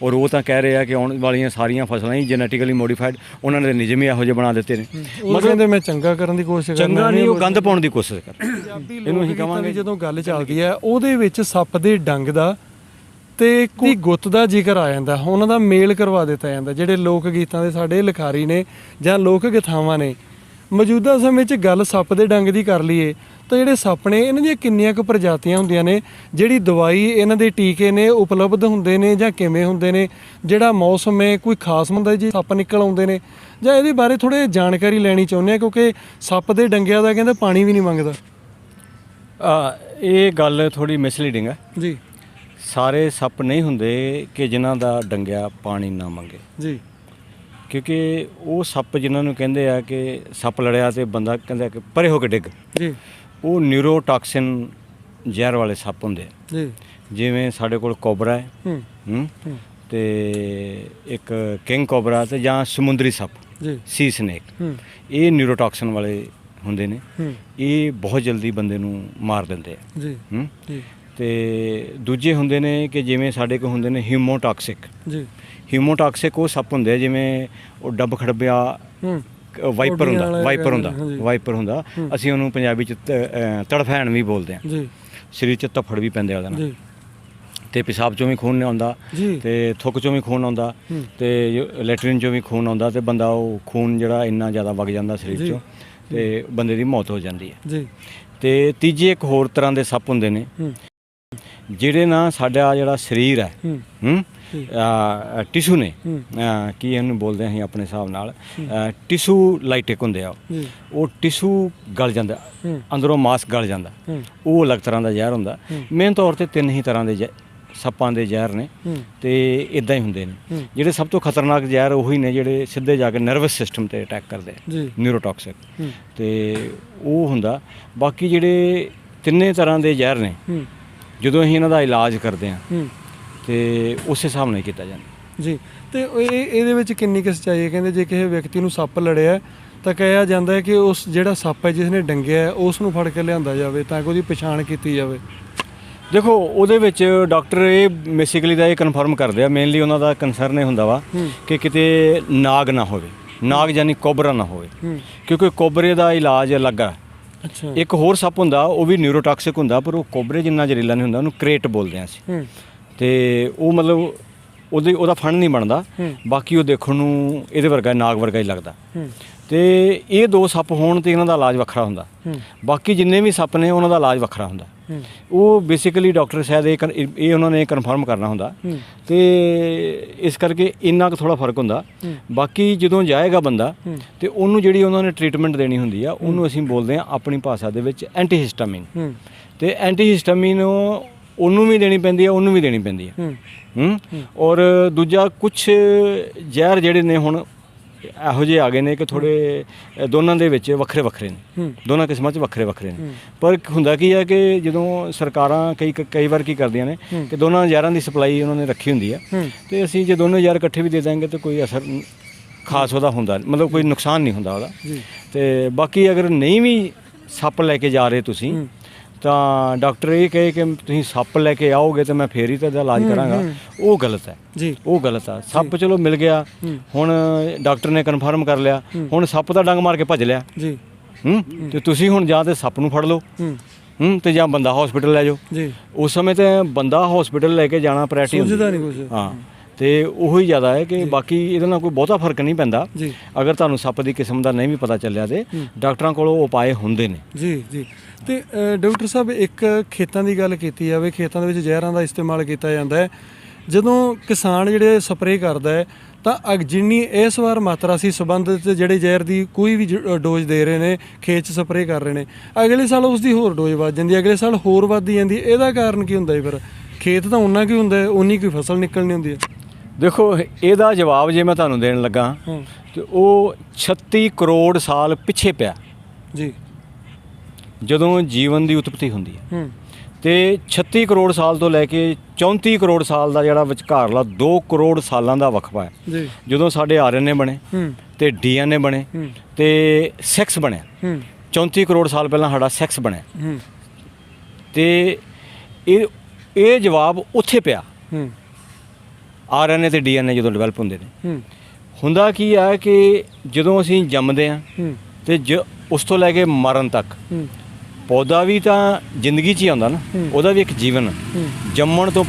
ਔਰ ਉਹ ਤਾਂ ਕਹਿ ਰਹੇ ਆ ਕਿ ਆਉਣ ਵਾਲੀਆਂ ਸਾਰੀਆਂ ਫਸਲਾਂ ਹੀ ਜੈਨੇਟਿਕਲੀ ਮੋਡੀਫਾਈਡ, ਉਹਨਾਂ ਨੇ ਨਿਯਮ ਹੀ ਇਹੋ ਜਿਹੇ ਬਣਾ ਦਿੱਤੇ ਨੇ। ਮਤਲਬ ਮੈਂ ਚੰਗਾ ਕਰਨ ਦੀ ਕੋਸ਼ਿਸ਼ ਕਰਦਾ, ਚੰਗਾ ਨਹੀਂ, ਉਹ ਗੰਦ ਪਾਉਣ ਦੀ ਕੋਸ਼ਿਸ਼ ਕਰ। ਇਹਨੂੰ ਅਸੀਂ ਕਹਾਂਗੇ ਜਦੋਂ ਗੱਲ ਚੱਲਦੀ ਹੈ ਉਹਦੇ ਵਿੱਚ ਸੱਪ ਦੇ ਡੰਗ ਦਾ ਤੇ ਕੋਈ ਗੁੱਤ ਦਾ ਜ਼ਿਕਰ ਆ ਜਾਂਦਾ, ਉਹਨਾਂ ਦਾ ਮੇਲ ਕਰਵਾ ਦਿੱਤਾ ਜਾਂਦਾ। ਜਿਹੜੇ ਲੋਕ ਗੀਤਾਂ ਦੇ ਸਾਡੇ ਲਿਖਾਰੀ ਨੇ ਜਾਂ ਲੋਕ ਗਥਾਵਾਂ ਨੇ, ਮੌਜੂਦਾ ਸਮੇਂ 'ਚ ਗੱਲ ਸੱਪ ਦੇ ਡੰਗ ਦੀ ਕਰ ਲਈਏ ਤਾਂ ਜਿਹੜੇ ਸੱਪ ਨੇ ਇਹਨਾਂ ਦੀਆਂ ਕਿੰਨੀਆਂ ਕੁ ਪ੍ਰਜਾਤੀਆਂ ਹੁੰਦੀਆਂ ਨੇ, ਜਿਹੜੀ ਦਵਾਈ ਇਹਨਾਂ ਦੇ ਟੀਕੇ ਨੇ ਉਪਲਬਧ ਹੁੰਦੇ ਨੇ ਜਾਂ ਕਿਵੇਂ ਹੁੰਦੇ ਨੇ, ਜਿਹੜਾ ਮੌਸਮ ਹੈ ਕੋਈ ਖਾਸ ਹੁੰਦਾ ਜੀ ਸੱਪ ਨਿਕਲ ਆਉਂਦੇ ਨੇ, ਜਾਂ ਇਹਦੇ ਬਾਰੇ ਥੋੜ੍ਹੀ ਜਾਣਕਾਰੀ ਲੈਣੀ ਚਾਹੁੰਦੇ ਆ ਕਿਉਂਕਿ ਸੱਪ ਦੇ ਡੰਗਿਆਂ ਦਾ ਕਹਿੰਦੇ ਪਾਣੀ ਵੀ ਨਹੀਂ ਮੰਗਦਾ। ਇਹ ਗੱਲ ਥੋੜ੍ਹੀ ਮਿਸਲੀਡਿੰਗ ਹੈ ਜੀ। ਸਾਰੇ ਸੱਪ ਨਹੀਂ ਹੁੰਦੇ ਕਿ ਜਿਨ੍ਹਾਂ ਦਾ ਡੰਗਿਆ ਪਾਣੀ ਨਾ ਮੰਗੇ ਜੀ, ਕਿਉਂਕਿ ਉਹ ਸੱਪ ਜਿਨ੍ਹਾਂ ਨੂੰ ਕਹਿੰਦੇ ਆ ਕਿ ਸੱਪ ਲੜਿਆ ਤੇ ਬੰਦਾ ਕਹਿੰਦਾ ਕਿ ਪਰੇ ਹੋ ਕੇ ਡਿੱਗ, ਜੀ, ਉਹ ਨਿਊਰੋਟਾਕਸਿਨ ਜ਼ਹਿਰ ਵਾਲੇ ਸੱਪ ਹੁੰਦੇ ਆ। ਜੀ, ਜਿਵੇਂ ਸਾਡੇ ਕੋਲ ਕੋਬਰਾ ਹੈ ਤੇ ਇੱਕ ਕਿੰਗ ਕੋਬਰਾ ਤੇ ਜਾਂ ਸਮੁੰਦਰੀ ਸੱਪ, ਜੀ, ਸੀ ਸਨੇਕ, ਇਹ ਨਿਊਰੋਟਾਕਸਿਨ ਵਾਲੇ ਹੁੰਦੇ ਨੇ। ਇਹ ਬਹੁਤ ਜਲਦੀ ਬੰਦੇ ਨੂੰ ਮਾਰ ਦਿੰਦੇ ਆ। ਜੀ, ਤੇ ਦੂਜੇ ਹੁੰਦੇ ਨੇ ਕਿ ਜਿਵੇਂ ਸਾਡੇ ਕੋਲ ਹੁੰਦੇ ਨੇ ਹੀਮੋਟਾਕਸਿਕ। ਜੀ, ਹੀਮੋਟਾਕਸਿਕ ਉਹ ਸੱਪ ਹੁੰਦੇ ਆ ਜਿਵੇਂ ਉਹ ਡੱਬ ਖੜਬਿਆ ਵਾਈਪਰ ਹੁੰਦਾ ਅਸੀਂ ਉਹਨੂੰ ਪੰਜਾਬੀ ਚ ਤੜਫੈਣ ਵੀ ਬੋਲਦੇ ਆ। ਜੀ, ਸਰੀਰ ਚ ਧੱਫੜ ਵੀ ਪੈਂਦੇ ਉਹਦੇ ਨਾਲ, ਤੇ ਪਿਸ਼ਾਬ ਚੋਂ ਵੀ ਖੂਨ ਆਉਂਦਾ ਤੇ ਥੁੱਕ ਚੋਂ ਵੀ ਖੂਨ ਆਉਂਦਾ ਤੇ ਲੈਟਰਿਨ ਚੋਂ ਵੀ ਖੂਨ ਆਉਂਦਾ ਤੇ ਬੰਦਾ ਉਹ ਖੂਨ ਜਿਹੜਾ ਇੰਨਾ ਜ਼ਿਆਦਾ ਵਗ ਜਾਂਦਾ ਸਰੀਰ ਚੋਂ ਤੇ ਬੰਦੇ ਦੀ ਮੌਤ ਹੋ ਜਾਂਦੀ ਹੈ। ਜੀ, ਤੇ ਤੀਜੇ ਇੱਕ ਹੋਰ ਤਰ੍ਹਾਂ ਦੇ ਸੱਪ ਹੁੰਦੇ ਨੇ ਜਿਹੜੇ ਨਾ ਸਾਡਾ ਜਿਹੜਾ ਸਰੀਰ ਹੈ ਟਿਸ਼ੂ ਨੇ, ਕੀ ਇਹਨੂੰ ਬੋਲਦੇ ਅਸੀਂ ਆਪਣੇ ਹਿਸਾਬ ਨਾਲ, ਟਿਸ਼ੂ ਲਾਈਟਿਕ ਹੁੰਦੇ ਆ। ਉਹ ਟਿਸ਼ੂ ਗਲ ਜਾਂਦਾ, ਅੰਦਰੋਂ ਮਾਸ ਗਲ ਜਾਂਦਾ, ਉਹ ਅਲੱਗ ਤਰ੍ਹਾਂ ਦਾ ਜ਼ਹਿਰ ਹੁੰਦਾ। ਮੇਨ ਤੌਰ ਤੇ 3 ਹੀ ਤਰ੍ਹਾਂ ਦੇ ਸੱਪਾਂ ਦੇ ਜ਼ਹਿਰ ਨੇ ਤੇ ਇਦਾਂ ਹੀ ਹੁੰਦੇ ਨੇ। ਜਿਹੜੇ ਸਭ ਤੋਂ ਖਤਰਨਾਕ ਜ਼ਹਿਰ ਉਹੀ ਨੇ ਜਿਹੜੇ ਸਿੱਧੇ ਜਾ ਕੇ ਨਰਵਸ ਸਿਸਟਮ ਤੇ ਅਟੈਕ ਕਰਦੇ ਆ, ਨਿਊਰੋਟਾਕਸਿਕ, ਤੇ ਉਹ ਹੁੰਦਾ। ਬਾਕੀ ਜਿਹੜੇ 3 ਤਰ੍ਹਾਂ ਦੇ ਜ਼ਹਿਰ ਨੇ, ਜਦੋਂ ਅਸੀਂ ਇਹਨਾਂ ਦਾ ਇਲਾਜ ਕਰਦੇ ਹਾਂ ਤੇ ਉਸ ਹਿਸਾਬ ਨਾਲ ਕੀਤਾ ਜਾਂਦਾ। ਜੀ, ਤੇ ਇਹਦੇ ਵਿੱਚ ਕਿੰਨੀ ਕੁ ਸੱਚਾਈ ਹੈ? ਕਹਿੰਦੇ ਜੇ ਕਿਸੇ ਵਿਅਕਤੀ ਨੂੰ ਸੱਪ ਲੜਿਆ ਤਾਂ ਕਿਹਾ ਜਾਂਦਾ ਹੈ ਕਿ ਉਸ ਜਿਹੜਾ ਸੱਪ ਹੈ ਜਿਸ ਨੇ ਡੰਗਿਆ ਹੈ ਉਸ ਨੂੰ ਫੜ ਕੇ ਲਿਆਂਦਾ ਜਾਵੇ ਤਾਂ ਕਿ ਉਹਦੀ ਪਛਾਣ ਕੀਤੀ ਜਾਵੇ। ਦੇਖੋ, ਉਹਦੇ ਵਿੱਚ ਡਾਕਟਰ ਇਹ ਬੇਸਿਕਲੀ ਤਾਂ ਇਹ ਕਨਫਰਮ ਕਰਦੇ ਆ, ਮੇਨਲੀ ਉਹਨਾਂ ਦਾ ਕੰਸਰਨ ਇਹ ਹੁੰਦਾ ਵਾ ਕਿ ਕਿਤੇ ਨਾਗ ਨਾ ਹੋਵੇ, ਨਾਗ ਯਾਨੀ ਕੋਬਰਾ ਨਾ ਹੋਵੇ, ਕਿਉਂਕਿ ਕੋਬਰੇ ਦਾ ਇਲਾਜ ਅਲੱਗ ਆ। ਅੱਛਾ, ਇੱਕ ਹੋਰ ਸੱਪ ਹੁੰਦਾ ਉਹ ਵੀ ਨਿਊਰੋਟਾਕਸਿਕ ਹੁੰਦਾ ਪਰ ਉਹ ਕੋਬਰੇ ਜਿੰਨਾ ਜ਼ਹਿਰੀਲਾ ਨਹੀਂ ਹੁੰਦਾ, ਉਹਨੂੰ ਕ੍ਰੇਟ ਬੋਲਦੇ ਆ ਅਸੀਂ। ਤੇ ਉਹ ਮਤਲਬ ਉਹਦਾ ਫਣ ਨਹੀਂ ਬਣਦਾ, ਬਾਕੀ ਉਹ ਦੇਖਣ ਨੂੰ ਇਹਦੇ ਵਰਗਾ ਨਾਗ ਵਰਗਾ ਹੀ ਲੱਗਦਾ। ਤੇ ਇਹ 2 ਸੱਪ ਹੋਣ ਤੇ ਇਹਨਾਂ ਦਾ ਇਲਾਜ ਵੱਖਰਾ ਹੁੰਦਾ, ਬਾਕੀ ਜਿੰਨੇ ਵੀ ਸੱਪ ਨੇ ਉਹਨਾਂ ਦਾ ਇਲਾਜ ਵੱਖਰਾ ਹੁੰਦਾ। ਉਹ ਬੇਸਿਕਲੀ ਡਾਕਟਰ ਸ਼ਾਇਦ ਇਹ ਉਹਨਾਂ ਨੇ ਕਨਫਰਮ ਕਰਨਾ ਹੁੰਦਾ ਤੇ ਇਸ ਕਰਕੇ ਇੰਨਾ ਕੁ ਥੋੜ੍ਹਾ ਫਰਕ ਹੁੰਦਾ। ਬਾਕੀ ਜਦੋਂ ਜਾਏਗਾ ਬੰਦਾ ਤੇ ਉਹਨੂੰ ਜਿਹੜੀ ਉਹਨਾਂ ਨੇ ਟ੍ਰੀਟਮੈਂਟ ਦੇਣੀ ਹੁੰਦੀ ਆ ਉਹਨੂੰ ਅਸੀਂ ਬੋਲਦੇ ਹਾਂ ਆਪਣੀ ਭਾਸ਼ਾ ਦੇ ਵਿੱਚ ਐਂਟੀਹਿਸਟਾਮਿਨ। ਤੇ ਐਂਟੀਹਿਸਟਾਮਿਨ ਉਹਨੂੰ ਵੀ ਦੇਣੀ ਪੈਂਦੀ ਆ, ਉਹਨੂੰ ਵੀ ਦੇਣੀ ਪੈਂਦੀ ਆ। ਔਰ ਦੂਜਾ ਕੁਛ ਜ਼ਹਿਰ ਜਿਹੜੇ ਨੇ ਹੁਣ ਇਹੋ ਜਿਹੇ ਆ ਗਏ ਨੇ ਕਿ ਥੋੜ੍ਹੇ ਦੋਨਾਂ ਦੇ ਵਿੱਚ ਵੱਖਰੇ ਵੱਖਰੇ ਨੇ, ਦੋਨਾਂ ਕਿਸਮਾਂ 'ਚ ਵੱਖਰੇ ਵੱਖਰੇ ਨੇ। ਪਰ ਹੁੰਦਾ ਕੀ ਹੈ ਕਿ ਜਦੋਂ ਸਰਕਾਰਾਂ ਕਈ ਵਾਰ ਕੀ ਕਰਦੀਆਂ ਨੇ ਕਿ ਦੋਨਾਂ ਜ਼ਹਿਰਾਂ ਦੀ ਸਪਲਾਈ ਉਹਨਾਂ ਨੇ ਰੱਖੀ ਹੁੰਦੀ ਆ ਤੇ ਅਸੀਂ ਜੇ ਦੋਨੋਂ ਜ਼ਹਿਰ ਇਕੱਠੇ ਵੀ ਦੇ ਦਾਂਗੇ ਤਾਂ ਕੋਈ ਅਸਰ ਖਾਸ ਉਹਦਾ ਹੁੰਦਾ, ਮਤਲਬ ਕੋਈ ਨੁਕਸਾਨ ਨਹੀਂ ਹੁੰਦਾ ਉਹਦਾ। ਤੇ ਬਾਕੀ ਅਗਰ ਨਹੀਂ ਵੀ ਸੱਪ ਲੈ ਕੇ ਜਾ ਰਹੇ ਤੁਸੀਂ ਤਾਂ ਡਾਕਟਰ ਇਹ ਕਹੇ ਕਿ ਤੁਸੀਂ ਸੱਪ ਲੈ ਕੇ ਆਓਗੇ ਤਾਂ ਮੈਂ ਫੇਰ ਹੀ ਤਾਂ ਇਲਾਜ ਕਰਾਂਗਾ, ਉਹ ਗਲਤ ਹੈ ਜੀ ਉਹ ਗਲਤ ਆ। ਸੱਪ ਚਲੋ ਮਿਲ ਗਿਆ, ਹੁਣ ਡਾਕਟਰ ਨੇ ਕਨਫਰਮ ਕਰ ਲਿਆ, ਹੁਣ ਸੱਪ ਦਾ ਡੰਗ ਮਾਰ ਕੇ ਭੱਜ ਲਿਆ ਜੀ ਤੇ ਤੁਸੀਂ ਹੁਣ ਜਾਂ ਤੇ ਸੱਪ ਨੂੰ ਫੜ ਲਓ ਤੇ ਜਾਂ ਬੰਦਾ ਹਸਪੀਟਲ ਲੈ ਜਾਓ। ਜੀ ਉਸ ਸਮੇਂ ਤੇ ਬੰਦਾ ਹਸਪੀਟਲ ਲੈ ਕੇ ਜਾਣਾ ਪ੍ਰਾਇਰਟੀ ਹੁੰਦੀ ਸੋਚਦਾ ਨਹੀਂ ਕੁਝ। ਹਾਂ ਤੇ ਉਹੀ ਜ਼ਿਆਦਾ ਹੈ ਕਿ ਬਾਕੀ ਇਹਦੇ ਨਾਲ ਕੋਈ ਬਹੁਤਾ ਫਰਕ ਨਹੀਂ ਪੈਂਦਾ। ਜੀ ਅਗਰ ਤੁਹਾਨੂੰ ਸੱਪ ਦੀ ਕਿਸਮ ਦਾ ਨਹੀਂ ਵੀ ਪਤਾ ਚੱਲਿਆ ਤੇ ਡਾਕਟਰਾਂ ਕੋਲ ਉਹ ਉਪਾਅ ਹੁੰਦੇ ਨੇ। ਜੀ ਜੀ ਤੇ ਡਾਕਟਰ ਸਾਹਿਬ ਇੱਕ ਖੇਤਾਂ ਦੀ ਗੱਲ ਕੀਤੀ ਜਾਵੇ, ਖੇਤਾਂ ਦੇ ਵਿੱਚ ਜ਼ਹਿਰਾਂ ਦਾ ਇਸਤੇਮਾਲ ਕੀਤਾ ਜਾਂਦਾ ਹੈ। ਜਦੋਂ ਕਿਸਾਨ ਜਿਹੜੇ ਸਪਰੇਅ ਕਰਦਾ ਹੈ ਤਾਂ ਜਿੰਨੀ ਇਸ ਵਾਰ ਮਾਤਰਾ ਸੀ ਸੰਬੰਧਿਤ ਜਿਹੜੇ ਜ਼ਹਿਰ ਦੀ ਕੋਈ ਵੀ ਡੋਜ਼ ਦੇ ਰਹੇ ਨੇ, ਖੇਤ 'ਚ ਸਪਰੇਅ ਕਰ ਰਹੇ ਨੇ, ਅਗਲੇ ਸਾਲ ਉਸ ਦੀ ਹੋਰ ਡੋਜ਼ ਵੱਧ ਜਾਂਦੀ ਹੈ, ਅਗਲੇ ਸਾਲ ਹੋਰ ਵੱਧਦੀ ਜਾਂਦੀ ਹੈ। ਇਹਦਾ ਕਾਰਨ ਕੀ ਹੁੰਦਾ ਹੈ? ਫਿਰ ਖੇਤ ਤਾਂ ਉਨਾ ਕੀ ਹੁੰਦਾ, ਉਨੀ ਕੋਈ ਫਸਲ ਨਿਕਲਣੀ ਹੁੰਦੀ ਹੈ। ਦੇਖੋ ਇਹਦਾ ਜਵਾਬ ਜੇ ਮੈਂ ਤੁਹਾਨੂੰ ਦੇਣ ਲੱਗਾ ਤੇ ਉਹ 36 ਕਰੋੜ ਸਾਲ ਪਿੱਛੇ ਪਿਆ ਜੀ, ਜਦੋਂ ਜੀਵਨ ਦੀ ਉਤਪਤੀ ਹੁੰਦੀ ਹੈ ਤੇ 36 ਕਰੋੜ ਸਾਲ ਤੋਂ ਲੈ ਕੇ 34 ਕਰੋੜ ਸਾਲ ਦਾ ਜਿਹੜਾ ਵਿਚਕਾਰਲਾ 2 ਕਰੋੜ ਸਾਲਾਂ ਦਾ ਵਕਫਾ ਹੈ ਜੀ, ਜਦੋਂ ਸਾਡੇ ਆਰਐਨਏ ਬਣੇ ਤੇ ਡੀਐਨਏ ਬਣੇ ਤੇ ਸੈਕਸ ਬਣਿਆ। 34 ਕਰੋੜ ਸਾਲ ਪਹਿਲਾਂ ਸਾਡਾ ਸੈਕਸ ਬਣਿਆ ਤੇ ਇਹ ਜਵਾਬ ਉੱਥੇ ਪਿਆ। ਆਰਐਨਏ ਤੇ ਡੀਐਨਏ ਜਦੋਂ ਡਿਵੈਲਪ ਹੁੰਦੇ ਨੇ, ਹੁੰਦਾ ਕੀ ਆ ਕਿ ਜਦੋਂ ਅਸੀਂ ਜੰਮਦੇ ਹਾਂ ਤੇ ਉਸ ਤੋਂ ਲੈ ਕੇ ਮਰਨ ਤੱਕ ਪੌਦਾ ਵੀ ਤਾਂ ਜ਼ਿੰਦਗੀ 'ਚ ਹੀ ਆਉਂਦਾ ਨਾ, ਉਹਦਾ ਵੀ ਇੱਕ ਜੀਵਨ ਜੰਮਣ ਤੋਂ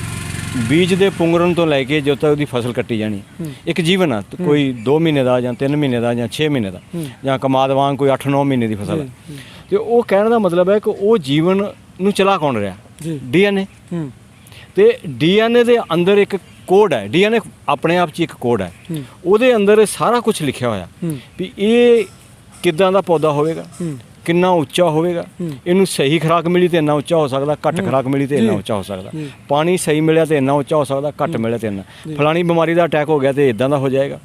ਬੀਜ ਦੇ ਪੁੰਗਰਨ ਤੋਂ ਲੈ ਕੇ ਜਦੋਂ ਤੱਕ ਉਹਦੀ ਫਸਲ ਕੱਟੀ ਜਾਣੀ ਇੱਕ ਜੀਵਨ ਆ। ਕੋਈ 2 ਮਹੀਨੇ ਦਾ ਜਾਂ 3 ਮਹੀਨੇ ਦਾ ਜਾਂ 6 ਮਹੀਨੇ ਦਾ ਜਾਂ ਕਮਾਦ ਵਾਂਗ ਕੋਈ 8-9 ਮਹੀਨੇ ਦੀ ਫਸਲ ਹੈ। ਤੇ ਉਹ ਕਹਿਣ ਦਾ ਮਤਲਬ ਹੈ ਕਿ ਉਹ ਜੀਵਨ ਨੂੰ ਚਲਾ ਕੌਣ ਰਿਹਾ? ਡੀਐਨਏ। ਤੇ ਡੀਐਨਏ ਦੇ ਅੰਦਰ ਇੱਕ ਕੋਡ ਹੈ, ਡੀਐਨਏ ਆਪਣੇ ਆਪ 'ਚ ਇੱਕ ਕੋਡ ਹੈ, ਉਹਦੇ ਅੰਦਰ ਸਾਰਾ ਕੁਝ ਲਿਖਿਆ ਹੋਇਆ ਵੀ ਇਹ ਕਿੱਦਾਂ ਦਾ ਪੌਦਾ ਹੋਵੇਗਾ, ਕਿੰਨਾ ਉੱਚਾ ਹੋਵੇਗਾ, ਇਹਨੂੰ ਸਹੀ ਖੁਰਾਕ ਮਿਲੀ ਤੇ ਇੰਨਾ ਉੱਚਾ ਹੋ ਸਕਦਾ, ਘੱਟ ਖੁਰਾਕ ਮਿਲੀ ਤੇ ਇੰਨਾ ਉੱਚਾ ਹੋ ਸਕਦਾ, ਪਾਣੀ ਸਹੀ ਮਿਲਿਆ ਤੇ ਇੰਨਾ ਉੱਚਾ ਹੋ ਸਕਦਾ, ਘੱਟ ਮਿਲਿਆ ਤੇ ਇੰਨਾ, ਫਲਾਣੀ ਬਿਮਾਰੀ ਦਾ ਅਟੈਕ ਹੋ ਗਿਆ ਤੇ ਇਦਾਂ ਦਾ ਹੋ ਜਾਏਗਾ।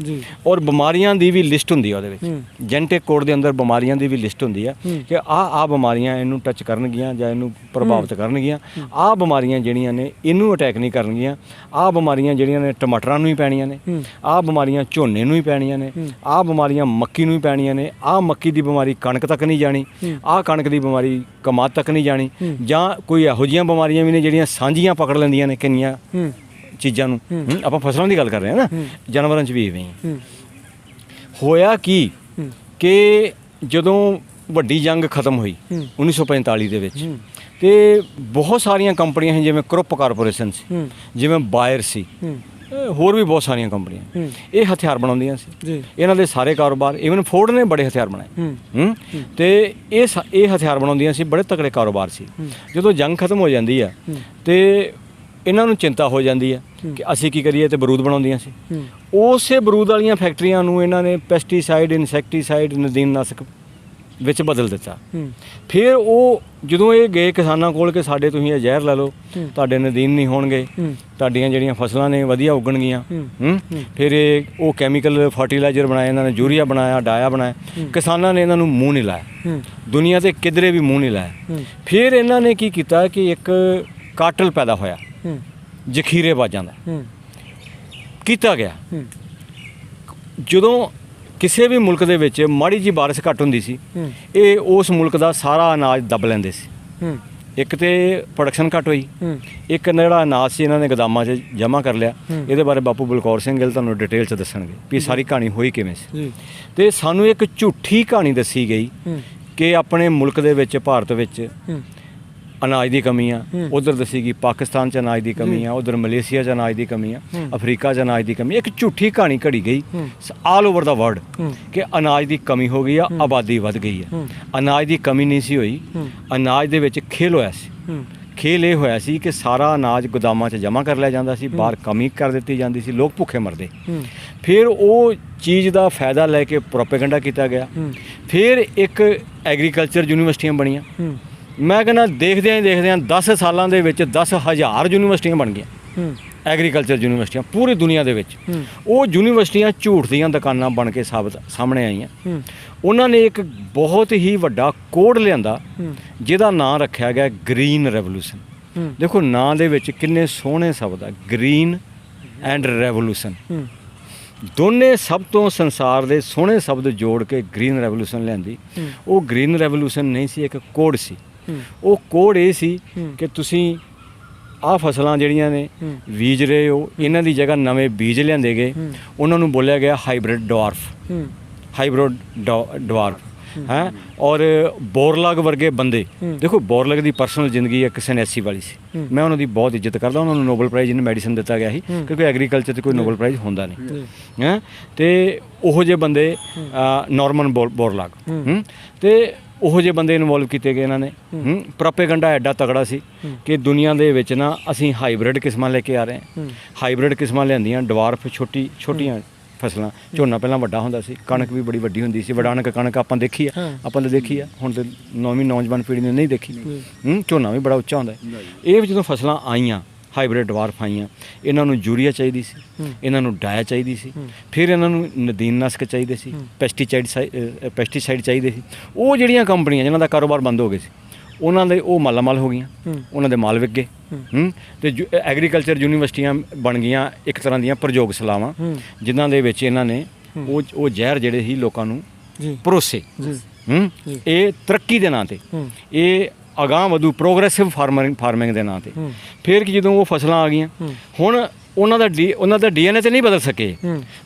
ਔਰ ਬਿਮਾਰੀਆਂ ਦੀ ਵੀ ਲਿਸਟ ਹੁੰਦੀ ਹੈ ਉਹਦੇ ਵਿੱਚ, ਜੈਨੇਟਿਕ ਕੋਡ ਦੇ ਅੰਦਰ ਬਿਮਾਰੀਆਂ ਦੀ ਵੀ ਲਿਸਟ ਹੁੰਦੀ ਹੈ ਕਿ ਆਹ ਬਿਮਾਰੀਆਂ ਇਹਨੂੰ ਟੱਚ ਕਰਨਗੀਆਂ ਜਾਂ ਇਹਨੂੰ ਪ੍ਰਭਾਵਿਤ ਕਰਨਗੀਆਂ, ਆਹ ਬਿਮਾਰੀਆਂ ਜਿਹੜੀਆਂ ਨੇ ਇਹਨੂੰ ਅਟੈਕ ਨਹੀਂ ਕਰਨਗੀਆਂ, ਆਹ ਬਿਮਾਰੀਆਂ ਜਿਹੜੀਆਂ ਨੇ ਟਮਾਟਰਾਂ ਨੂੰ ਹੀ ਪੈਣੀਆਂ ਨੇ, ਆਹ ਬਿਮਾਰੀਆਂ ਝੋਨੇ ਨੂੰ ਹੀ ਪੈਣੀਆਂ ਨੇ, ਆਹ ਬਿਮਾਰੀਆਂ ਮੱਕੀ ਨੂੰ ਹੀ ਪੈਣੀਆਂ ਨੇ, ਆਹ ਮੱਕੀ ਦੀ ਬਿਮਾਰੀ ਕਣਕ ਤੱਕ ਨਹੀਂ ਜਾਣੀ, ਆਹ ਕਣਕ ਦੀ ਬਿਮਾਰੀ ਕਮਾਦ ਤੱਕ ਨਹੀਂ ਜਾਣੀ, ਜਾਂ ਕੋਈ ਇਹੋ ਜਿਹੀਆਂ ਬਿਮਾਰੀਆਂ ਵੀ ਨੇ ਜਿਹੜੀਆਂ ਸਾਂਝੀਆਂ ਪਕੜ ਲੈਂਦੀਆਂ ਨੇ ਕਿੰਨੀਆਂ ਚੀਜ਼ਾਂ ਨੂੰ। ਆਪਾਂ ਫਸਲਾਂ ਦੀ ਗੱਲ ਕਰ ਰਹੇ ਹਾਂ ਨਾ, ਜਾਨਵਰਾਂ 'ਚ ਵੀ ਇਵੇਂ ਹੀ ਹੋਇਆ ਕੀ ਕਿ ਜਦੋਂ ਵੱਡੀ ਜੰਗ ਖਤਮ ਹੋਈ 1945 ਦੇ ਵਿੱਚ ਤੇ ਬਹੁਤ ਸਾਰੀਆਂ ਕੰਪਨੀਆਂ ਸੀ, ਜਿਵੇਂ ਕ੍ਰੁਪ ਕਾਰਪੋਰੇਸ਼ਨ ਸੀ, ਜਿਵੇਂ ਬਾਇਰ ਸੀ, ਹੋਰ ਵੀ ਬਹੁਤ ਸਾਰੀਆਂ ਕੰਪਨੀਆਂ ਇਹ ਹਥਿਆਰ ਬਣਾਉਂਦੀਆਂ ਸੀ। ਇਹਨਾਂ ਦੇ ਸਾਰੇ ਕਾਰੋਬਾਰ, ਈਵਨ ਫੋਰਡ ਨੇ ਬੜੇ ਹਥਿਆਰ ਬਣਾਏ ਤੇ ਇਹ ਹਥਿਆਰ ਬਣਾਉਂਦੀਆਂ ਸੀ, ਬੜੇ ਤਕੜੇ ਕਾਰੋਬਾਰ ਸੀ। ਜਦੋਂ ਜੰਗ ਖਤਮ ਹੋ ਜਾਂਦੀ ਆ ਤੇ ਇਹਨਾਂ ਨੂੰ ਚਿੰਤਾ ਹੋ ਜਾਂਦੀ ਹੈ ਕਿ ਅਸੀਂ ਕੀ ਕਰੀਏ, ਤੇ ਬਰੂਦ ਬਣਾਉਂਦੀਆਂ ਸੀ। ਉਸੇ ਬਰੂਦ ਵਾਲੀਆਂ ਫੈਕਟਰੀਆਂ ਨੂੰ ਇਹਨਾਂ ਨੇ ਪੈਸਟੀਸਾਈਡ, ਇਨਸੈਕਟੀਸਾਈਡ, ਨਦੀਨਨਾਸ਼ਕ ਵਿੱਚ ਬਦਲ ਦਿੱਤਾ। ਫਿਰ ਉਹ ਜਦੋਂ ਇਹ ਗਏ ਕਿਸਾਨਾਂ ਕੋਲ ਕਿ ਸਾਡੇ ਤੁਸੀਂ ਇਹ ਜ਼ਹਿਰ ਲੈ ਲਓ, ਤੁਹਾਡੇ ਨਦੀਨ ਨਹੀਂ ਹੋਣਗੇ, ਤੁਹਾਡੀਆਂ ਜਿਹੜੀਆਂ ਫਸਲਾਂ ਨੇ ਵਧੀਆ ਉੱਗਣਗੀਆਂ। ਫਿਰ ਉਹ ਕੈਮੀਕਲ ਫਰਟੀਲਾਈਜ਼ਰ ਬਣਾਏ ਇਹਨਾਂ ਨੇ, ਯੂਰੀਆ ਬਣਾਇਆ, ਡਾਇਆ ਬਣਾਇਆ। ਕਿਸਾਨਾਂ ਨੇ ਇਹਨਾਂ ਨੂੰ ਮੂੰਹ ਨਹੀਂ ਲਾਇਆ, ਦੁਨੀਆ 'ਤੇ ਕਿਧਰੇ ਵੀ ਮੂੰਹ ਨਹੀਂ ਲਾਇਆ। ਫਿਰ ਇਹਨਾਂ ਨੇ ਕੀ ਕੀਤਾ ਕਿ ਇੱਕ ਕਾਟਲ ਪੈਦਾ ਹੋਇਆ ਜ਼ਖੀਰੇਬਾਜ਼ਾਂ ਦਾ, ਕੀਤਾ ਗਿਆ। ਜਦੋਂ ਕਿਸੇ ਵੀ ਮੁਲਕ ਦੇ ਵਿੱਚ ਮਾੜੀ ਜੀ ਬਾਰਿਸ਼ ਘੱਟ ਹੁੰਦੀ ਸੀ, ਇਹ ਉਸ ਮੁਲਕ ਦਾ ਸਾਰਾ ਅਨਾਜ ਦੱਬ ਲੈਂਦੇ ਸੀ। ਇੱਕ ਤੇ ਪ੍ਰੋਡਕਸ਼ਨ ਘੱਟ ਹੋਈ, ਇੱਕ ਜਿਹੜਾ ਅਨਾਜ ਸੀ ਇਹਨਾਂ ਨੇ ਗੋਦਾਮਾਂ 'ਚ ਜਮ੍ਹਾਂ ਕਰ ਲਿਆ। ਇਹਦੇ ਬਾਰੇ ਬਾਪੂ ਬਲਕੌਰ ਸਿੰਘ ਗਿੱਲ ਤੁਹਾਨੂੰ ਡਿਟੇਲ 'ਚ ਦੱਸਣਗੇ ਵੀ ਸਾਰੀ ਕਹਾਣੀ ਹੋਈ ਕਿਵੇਂ ਸੀ। ਤੇ ਸਾਨੂੰ ਇੱਕ ਝੂਠੀ ਕਹਾਣੀ ਦੱਸੀ ਗਈ ਕਿ ਆਪਣੇ ਮੁਲਕ ਦੇ ਵਿੱਚ, ਭਾਰਤ ਵਿੱਚ ਅਨਾਜ ਦੀ ਕਮੀ ਆ, ਉਧਰ ਦੱਸੀ ਗਈ ਪਾਕਿਸਤਾਨ 'ਚ ਅਨਾਜ ਦੀ ਕਮੀ ਆ, ਉਧਰ ਮਲੇਸ਼ੀਆ 'ਚ ਅਨਾਜ ਦੀ ਕਮੀ ਆ, ਅਫਰੀਕਾ 'ਚ ਅਨਾਜ ਦੀ ਕਮੀ। ਇੱਕ ਝੂਠੀ ਕਹਾਣੀ ਘੜੀ ਗਈ ਆਲ ਓਵਰ ਦਾ ਵਰਲਡ ਕਿ ਅਨਾਜ ਦੀ ਕਮੀ ਹੋ ਗਈ ਆ, ਆਬਾਦੀ ਵੱਧ ਗਈ ਆ। ਅਨਾਜ ਦੀ ਕਮੀ ਨਹੀਂ ਸੀ ਹੋਈ, ਅਨਾਜ ਦੇ ਵਿੱਚ ਖੇਲ ਹੋਇਆ ਸੀ। ਖੇਲ ਇਹ ਹੋਇਆ ਸੀ ਕਿ ਸਾਰਾ ਅਨਾਜ ਗੋਦਾਮਾਂ 'ਚ ਜਮ੍ਹਾਂ ਕਰ ਲਿਆ ਜਾਂਦਾ ਸੀ, ਬਾਹਰ ਕਮੀ ਕਰ ਦਿੱਤੀ ਜਾਂਦੀ ਸੀ, ਲੋਕ ਭੁੱਖੇ ਮਰਦੇ। ਫਿਰ ਉਹ ਚੀਜ਼ ਦਾ ਫਾਇਦਾ ਲੈ ਕੇ ਪ੍ਰੋਪੇਗੈਂਡਾ ਕੀਤਾ ਗਿਆ। ਫਿਰ ਇੱਕ ਐਗਰੀਕਲਚਰ ਯੂਨੀਵਰਸਿਟੀਆਂ ਬਣੀਆਂ। ਮੈਂ ਕਹਿੰਦਾ ਦੇਖਦਿਆਂ 10 ਸਾਲਾਂ ਦੇ ਵਿੱਚ 10,000 ਯੂਨੀਵਰਸਿਟੀਆਂ ਬਣ ਗਈਆਂ, ਐਗਰੀਕਲਚਰ ਯੂਨੀਵਰਸਿਟੀਆਂ ਪੂਰੀ ਦੁਨੀਆ ਦੇ ਵਿੱਚ। ਉਹ ਯੂਨੀਵਰਸਿਟੀਆਂ ਝੂਠ ਦੀਆਂ ਦੁਕਾਨਾਂ ਬਣ ਕੇ ਸਾਹਮਣੇ ਆਈਆਂ। ਉਹਨਾਂ ਨੇ ਇੱਕ ਬਹੁਤ ਹੀ ਵੱਡਾ ਕੋਡ ਲਿਆਂਦਾ ਜਿਹਦਾ ਨਾਂ ਰੱਖਿਆ ਗਿਆ ਗ੍ਰੀਨ ਰੈਵੋਲੂਸ਼ਨ। ਦੇਖੋ ਨਾਂ ਦੇ ਵਿੱਚ ਕਿੰਨੇ ਸੋਹਣੇ ਸ਼ਬਦ ਆ, ਗ੍ਰੀਨ ਐਂਡ ਰੈਵੋਲੂਸ਼ਨ। ਦੋਨੇ ਸਭ ਤੋਂ ਸੰਸਾਰ ਦੇ ਸੋਹਣੇ ਸ਼ਬਦ ਜੋੜ ਕੇ ਗ੍ਰੀਨ ਰੈਵੋਲੂਸ਼ਨ ਲਿਆਂਦੀ। ਉਹ ਗ੍ਰੀਨ ਰੈਵੋਲੂਸ਼ਨ ਨਹੀਂ ਸੀ, ਇੱਕ ਕੋਡ ਸੀ। ਉਹ ਕੋਡ ਇਹ ਸੀ ਕਿ ਤੁਸੀਂ ਆਹ ਫਸਲਾਂ ਜਿਹੜੀਆਂ ਨੇ ਬੀਜ ਰਹੇ ਹੋ, ਇਹਨਾਂ ਦੀ ਜਗ੍ਹਾ ਨਵੇਂ ਬੀਜ ਲਿਆਂਦੇ ਗਏ, ਉਹਨਾਂ ਨੂੰ ਬੋਲਿਆ ਗਿਆ ਹਾਈਬ੍ਰਿਡ ਡਵਾਰਫ ਹੈ। ਔਰ ਬੋਰਲਾਗ ਵਰਗੇ ਬੰਦੇ, ਦੇਖੋ ਬੋਰਲਾਗ ਦੀ ਪਰਸਨਲ ਜ਼ਿੰਦਗੀ ਇੱਕ ਸਨੈਸੀ ਵਾਲੀ ਸੀ, ਮੈਂ ਉਹਨਾਂ ਦੀ ਬਹੁਤ ਇੱਜ਼ਤ ਕਰਦਾ, ਉਹਨਾਂ ਨੂੰ ਨੋਬਲ ਪ੍ਰਾਈਜ਼ ਇਨ ਮੈਡੀਸਨ ਦਿੱਤਾ ਗਿਆ ਸੀ, ਕਿਉਂਕਿ ਐਗਰੀਕਲਚਰ 'ਤੇ ਕੋਈ ਨੋਬਲ ਪ੍ਰਾਈਜ਼ ਹੁੰਦਾ ਨਹੀਂ ਹੈ। ਅਤੇ ਉਹੋ ਜਿਹੇ ਬੰਦੇ ਨਾਰਮਨ ਬੋਰਲਾਗ ਅਤੇ ਉਹੋ ਜਿਹੇ ਬੰਦੇ ਇਨਵੋਲਵ ਕੀਤੇ ਗਏ ਇਹਨਾਂ ਨੇ। ਪ੍ਰੋਪੇਗੰਡਾ ਐਡਾ ਤਗੜਾ ਸੀ ਕਿ ਦੁਨੀਆ ਦੇ ਵਿੱਚ ਨਾ ਅਸੀਂ ਹਾਈਬ੍ਰਿਡ ਕਿਸਮਾਂ ਲੈ ਕੇ ਆ ਰਹੇ ਹਾਂ, ਹਾਈਬ੍ਰਿਡ ਕਿਸਮਾਂ ਲਿਆਂਦੀਆਂ, ਡਵਾਰਫ ਛੋਟੀਆਂ ਫਸਲਾਂ। ਝੋਨਾ ਪਹਿਲਾਂ ਵੱਡਾ ਹੁੰਦਾ ਸੀ, ਕਣਕ ਵੀ ਬੜੀ ਵੱਡੀ ਹੁੰਦੀ ਸੀ, ਵਡਾਣਕ ਕਣਕ ਆਪਾਂ ਦੇਖੀ ਆ, ਆਪਾਂ ਤਾਂ ਦੇਖੀ ਆ, ਹੁਣ ਤਾਂ ਨੌਜਵਾਨ ਪੀੜ੍ਹੀ ਨੇ ਨਹੀਂ ਦੇਖੀ। ਝੋਨਾ ਵੀ ਬੜਾ ਉੱਚਾ ਹੁੰਦਾ। ਇਹ ਜਦੋਂ ਫਸਲਾਂ ਆਈਆਂ ਹਾਈਬ੍ਰਿਡ ਡਵਾਰਫ ਆਈਆਂ, ਇਹਨਾਂ ਨੂੰ ਯੂਰੀਆ ਚਾਹੀਦੀ ਸੀ, ਇਹਨਾਂ ਨੂੰ ਡਾਇਆ ਚਾਹੀਦੀ ਸੀ, ਫਿਰ ਇਹਨਾਂ ਨੂੰ ਨਦੀਨਨਾਸ਼ਕ ਚਾਹੀਦੇ ਸੀ, ਪੈਸਟੀਸਾਈਡ ਚਾਹੀਦੇ ਸੀ। ਉਹ ਜਿਹੜੀਆਂ ਕੰਪਨੀਆਂ ਜਿਨ੍ਹਾਂ ਦਾ ਕਾਰੋਬਾਰ ਬੰਦ ਹੋ ਗਏ ਸੀ, ਉਹਨਾਂ ਦੇ ਉਹ ਮਾਲਾਮਾਲ ਹੋ ਗਈਆਂ, ਉਹਨਾਂ ਦੇ ਮਾਲ ਵਿਕ ਗਏ ਅਤੇ ਐਗਰੀਕਲਚਰ ਯੂਨੀਵਰਸਿਟੀਆਂ ਬਣ ਗਈਆਂ ਇੱਕ ਤਰ੍ਹਾਂ ਦੀਆਂ ਪ੍ਰਯੋਗਸ਼ਾਲਾਵਾਂ, ਜਿਨ੍ਹਾਂ ਦੇ ਵਿੱਚ ਇਹਨਾਂ ਨੇ ਉਹ ਜ਼ਹਿਰ ਜਿਹੜੇ ਸੀ ਲੋਕਾਂ ਨੂੰ ਪਰੋਸੇ। ਇਹ ਤਰੱਕੀ ਦੇ ਨਾਂ 'ਤੇ, ਇਹ ਅਗਾਂਹ ਵਧੂ ਪ੍ਰੋਗਰੈਸਿਵ ਫਾਰਮਿੰਗ ਦੇ ਨਾਂ 'ਤੇ। ਫਿਰ ਕਿ ਜਦੋਂ ਉਹ ਫਸਲਾਂ ਆ ਗਈਆਂ, ਹੁਣ ਉਹਨਾਂ ਦਾ DNA ਤਾਂ ਨਹੀਂ ਬਦਲ ਸਕੇ,